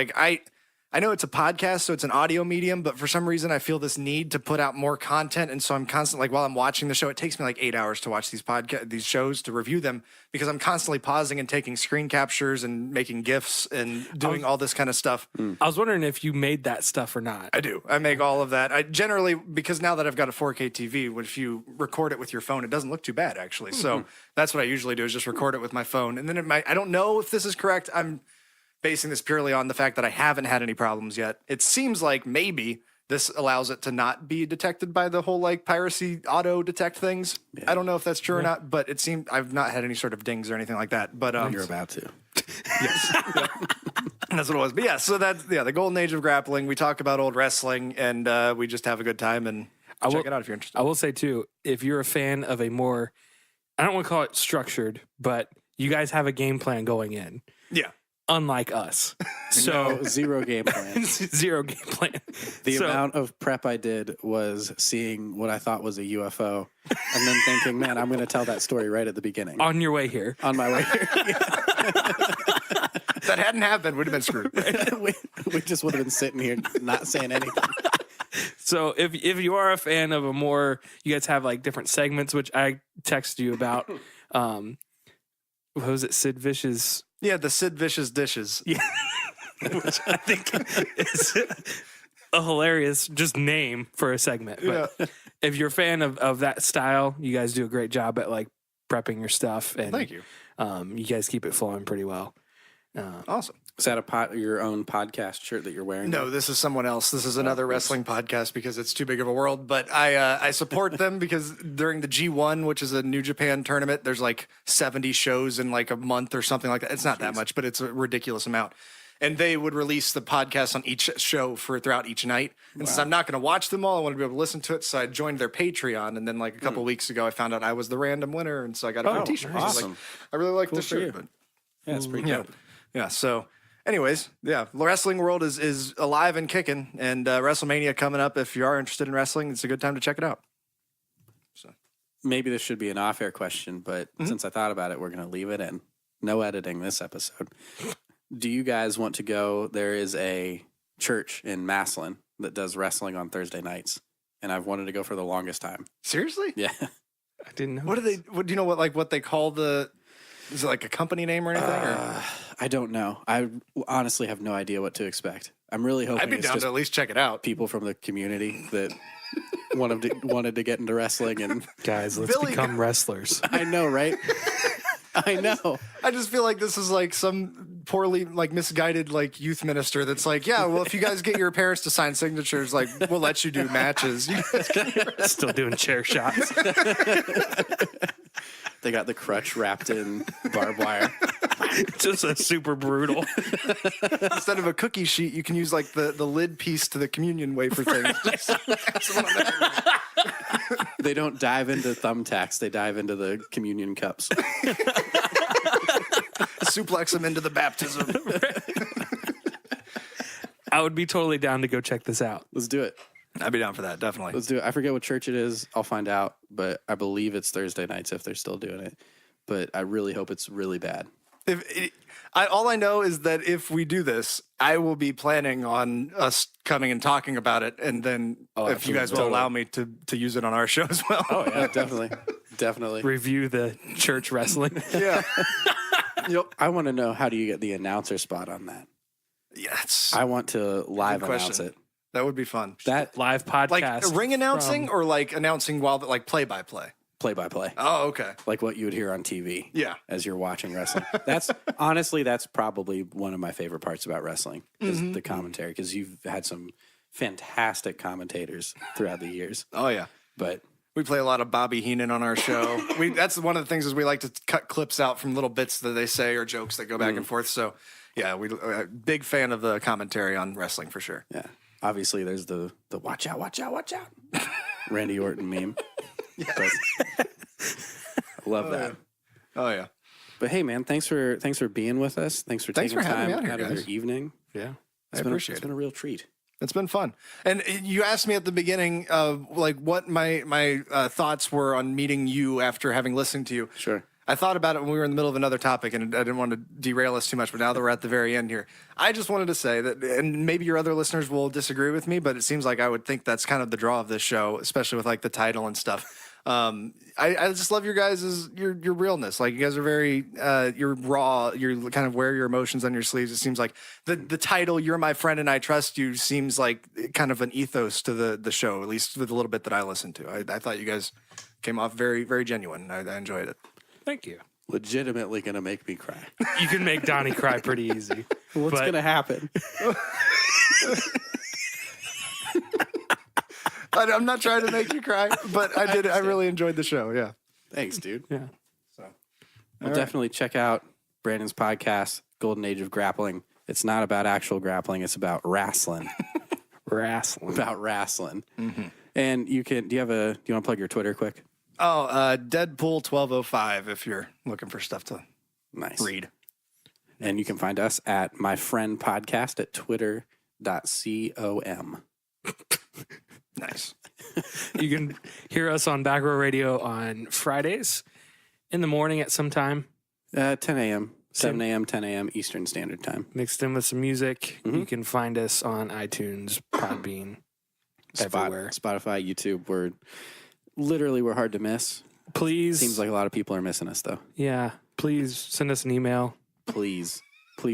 I know it's a podcast, so it's an audio medium, but for some reason I feel this need to put out more content. And so I'm constantly, while I'm watching the show, it takes me like 8 hours to watch these shows to review them because I'm constantly pausing and taking screen captures and making GIFs and doing all this kind of stuff. I was wondering if you made that stuff or not. I do. I make all of that. I generally, because now that I've got a 4K TV, if you record it with your phone, it doesn't look too bad, actually. So that's what I usually do is just record it with my phone. And then I don't know if this is correct. I'm basing this purely on the fact that I haven't had any problems yet. It seems like maybe this allows it to not be detected by the whole piracy auto detect things. Yeah. I don't know if that's true or not, but it seemed I've not had any sort of dings or anything like that. But you're about to. Yes. That's what it was. But yeah, so that's the Golden Age of Grappling. We talk about old wrestling and we just have a good time and check it out if you're interested. I will say too, if you're a fan of a more, I don't want to call it structured, but you guys have a game plan going in. Yeah. Unlike us. So zero game plan. Zero game plan. The amount of prep I did was seeing what I thought was a UFO and then thinking, man, I'm going to tell that story right at the beginning. On your way here. On my way here. If that hadn't happened, we'd have been screwed. we just would have been sitting here not saying anything. So if you are a fan of a more, you guys have different segments, which I texted you about. What was it? Sid Vicious. Yeah, the Sid Vicious dishes. Yeah. Which I think is a hilarious just name for a segment. But if you're a fan of that style, you guys do a great job at prepping your stuff. And thank you. You guys keep it flowing pretty well. Awesome. Is that your own podcast shirt that you're wearing? No, this is someone else. This is another wrestling podcast because it's too big of a world. But I support them because during the G1, which is a New Japan tournament, there's 70 shows in a month or something like that. It's not that much, but it's a ridiculous amount. And they would release the podcast on each show throughout each night. And since I'm not going to watch them all, I want to be able to listen to it. So I joined their Patreon. And then a couple weeks ago, I found out I was the random winner. And so I got a free t-shirt. Awesome. I really like this for shirt. you. But Yeah, it's pretty dope. Yeah. So anyways, the wrestling world is alive and kicking. And WrestleMania coming up. If you are interested in wrestling, it's a good time to check it out. So maybe this should be an off-air question, but since I thought about it, we're going to leave it in. No editing this episode. Do you guys want to go? There is a church in Massillon that does wrestling on Thursday nights, and I've wanted to go for the longest time. Seriously? Yeah. I didn't know. What do they? Do you know what they call the? Is it a company name or anything? I don't know. I honestly have no idea what to expect. I'm really hoping I'd be it's down just to at least check it out. people from the community that wanted to get into wrestling, and Guys, let's become wrestlers. I know, right? I know. I just feel like this is some poorly misguided youth minister that's yeah, well, if you guys get your parents to sign signatures, we'll let you do matches. You guys Still doing chair shots. They got the crutch wrapped in barbed wire. Just a super brutal. instead of a cookie sheet, you can use the lid piece to the communion wafer thing. They don't dive into thumbtacks. They dive into the communion cups. Suplex them into the baptism. I would be totally down to go check this out. Let's do it. I'd be down for that, definitely. Let's do it. I forget what church it is. I'll find out, but I believe it's Thursday nights if they're still doing it. but I really hope it's really bad. All I know is that if we do this, I will be planning on us coming and talking about it, and then if you guys will allow me to use it on our show as well. Oh yeah, definitely. Review the church wrestling. Yeah. Yep. I want to know, how do you get the announcer spot on that? Yes. I want to live announce it. That would be fun. That live podcast, like ring announcing, or like announcing while like play by play. Play by play. Oh, okay. Like what you would hear on TV. Yeah. As you're watching wrestling. That's probably one of my favorite parts about wrestling is the commentary, because you've had some fantastic commentators throughout the years. Oh yeah. But we play a lot of Bobby Heenan on our show. That's one of the things is we like to cut clips out from little bits that they say or jokes that go back and forth. So yeah, we big fan of the commentary on wrestling for sure. Yeah. Obviously there's the watch out Randy Orton meme. But I love that. Oh yeah. But hey man, thanks for being with us. Thanks for taking having time me out of here, your evening. Yeah. I appreciate it. It's been a real treat. It's been fun. And you asked me at the beginning of like what my thoughts were on meeting you after having listened to you. Sure. I thought about it when we were in the middle of another topic, and I didn't want to derail us too much, but now that we're at the very end here, I just wanted to say that, and maybe your other listeners will disagree with me, but it seems like I would think that's kind of the draw of this show, especially with like the title and stuff. I just love your guys' your realness. Like you guys are very you're raw. You kind of wear your emotions on your sleeves. It seems like the title "You're My Friend and I Trust You" seems like kind of an ethos to the show, at least with a little bit that I listened to. I thought you guys came off very, very genuine. I enjoyed it. Thank you. Legitimately gonna make me cry. You can make Donnie cry pretty easy. What's gonna happen? I'm not trying to make you cry, but I did. I really enjoyed the show. Yeah. Thanks, dude. Yeah. So, Well, definitely check out Brandon's podcast, Golden Age of Grappling. It's not about actual grappling; it's about wrestling. About wrestling. Mm-hmm. And do you want to plug your Twitter quick? Oh, Deadpool 1205 if you're looking for stuff to read. And you can find us at My Friend Podcast at twitter.com. Nice. You can hear us on Back Row Radio on Fridays in the morning at some time. 10 a.m., 7 a.m., 10 a.m. Eastern Standard Time. Mixed in with some music. You can find us on iTunes, Podbean, everywhere. Spotify, YouTube. We're hard to miss. Please. Seems like a lot of people are missing us, though. Yeah. Please send us an email. Please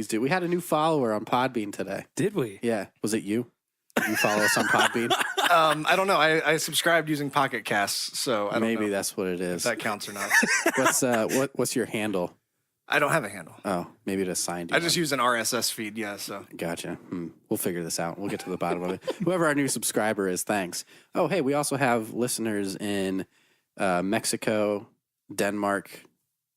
do. We had a new follower on Podbean today. Did we? Yeah. Was it you? Did you follow us on Podbean? I don't know. I subscribed using Pocket Casts, so I don't know that's what it is. if that counts or not. What's your handle? I don't have a handle. Oh, maybe it assigned you. I just use an RSS feed. Yeah. So gotcha. We'll figure this out. We'll get to the bottom of it. Whoever our new subscriber is, thanks. Oh, hey, we also have listeners in Mexico, Denmark,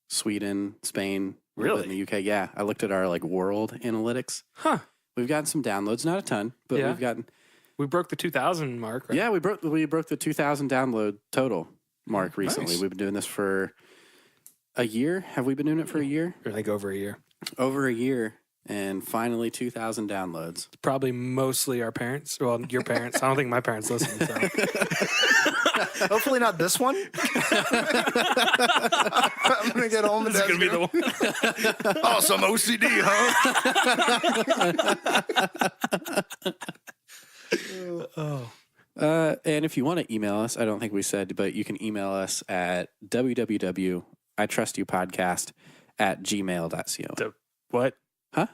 Sweden, Spain. Really? In the UK. Yeah. I looked at our world analytics. Huh. We've gotten some downloads, not a ton, but Yeah. we've gotten. We broke the 2,000 mark, right? Yeah, we broke the 2,000 download total mark recently. Nice. We've been doing this for a year. Have we been doing it for a year? Or like over a year. Over a year, and finally 2,000 downloads. Probably mostly our parents. Well, your parents. I don't think my parents listen. So. hopefully not this one. I'm gonna get home and This is going to be the one. oh, some OCD, huh? And if you want to email us, I don't think we said, but you can email us at www.itrustyoupodcast@gmail.co. What? Huh?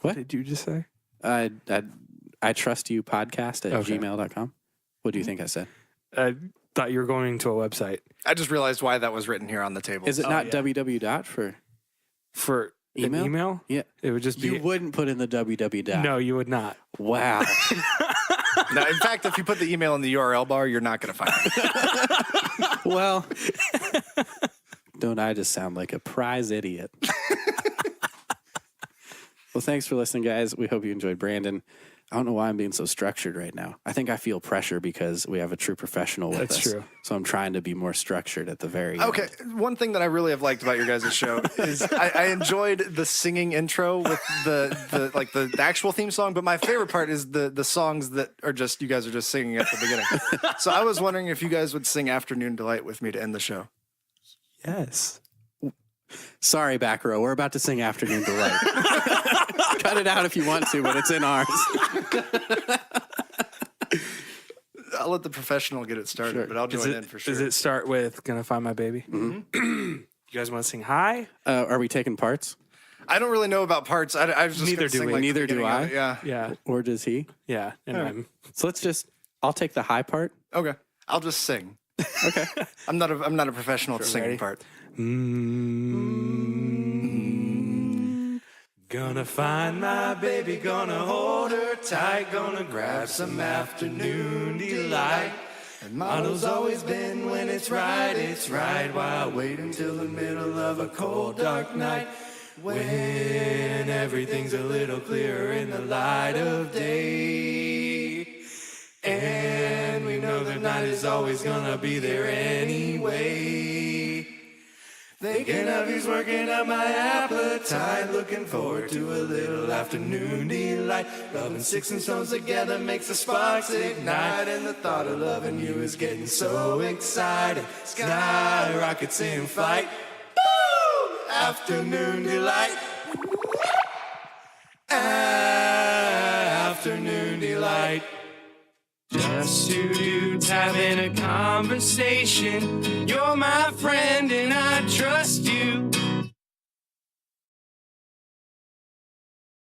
What did you just say? I trust you podcast at gmail.com. What do you think I said? I thought you were going to a website. I just realized why that was written here on the table. Is it not www dot for email? An email? Yeah. It would just be. You wouldn't put in the www dot. No, you would not. Wow. No, in fact, if you put the email in the URL bar, you're not going to find it. Well, don't I just sound like a prize idiot? Well, thanks for listening, guys. We hope you enjoyed Brandon. I don't know why I'm being so structured right now. I think I feel pressure because we have a true professional with us. That's true. So I'm trying to be more structured at the very end. Okay, one thing that I really have liked about your guys' show is I enjoyed the singing intro with the actual theme song, but my favorite part is the songs that are just you guys are just singing at the beginning. So I was wondering if you guys would sing "Afternoon Delight" with me to end the show. Yes. Sorry, back row. We're about to sing Afternoon Delight. Cut it out if you want to, but it's in ours. I'll let the professional get it started, but I'll join in for sure. Does it start with Gonna Find My Baby? You guys want to sing high? Are we taking parts? I don't really know about parts. I was just Neither gonna do sing, we. like, the Neither do beginning of I. it. Yeah. Yeah. Or does he? Yeah. And So I'll take the high part. Okay. I'll just sing. Okay. I'm not a professional at singing ready? part. Gonna find my baby, gonna hold her tight, gonna grab some afternoon delight. And motto's always been when it's right, while waiting till the middle of a cold, dark night. When everything's a little clearer in the light of day. And we know the night is always gonna be there anyway. Thinking of you's working up my appetite. Looking forward to a little afternoon delight. Rubbing sticks and stones together makes the sparks ignite. And the thought of loving you is getting so exciting. Sky rockets in flight. Woo! Afternoon delight. Afternoon delight. Just two dudes having a conversation. You're my friend and I trust you.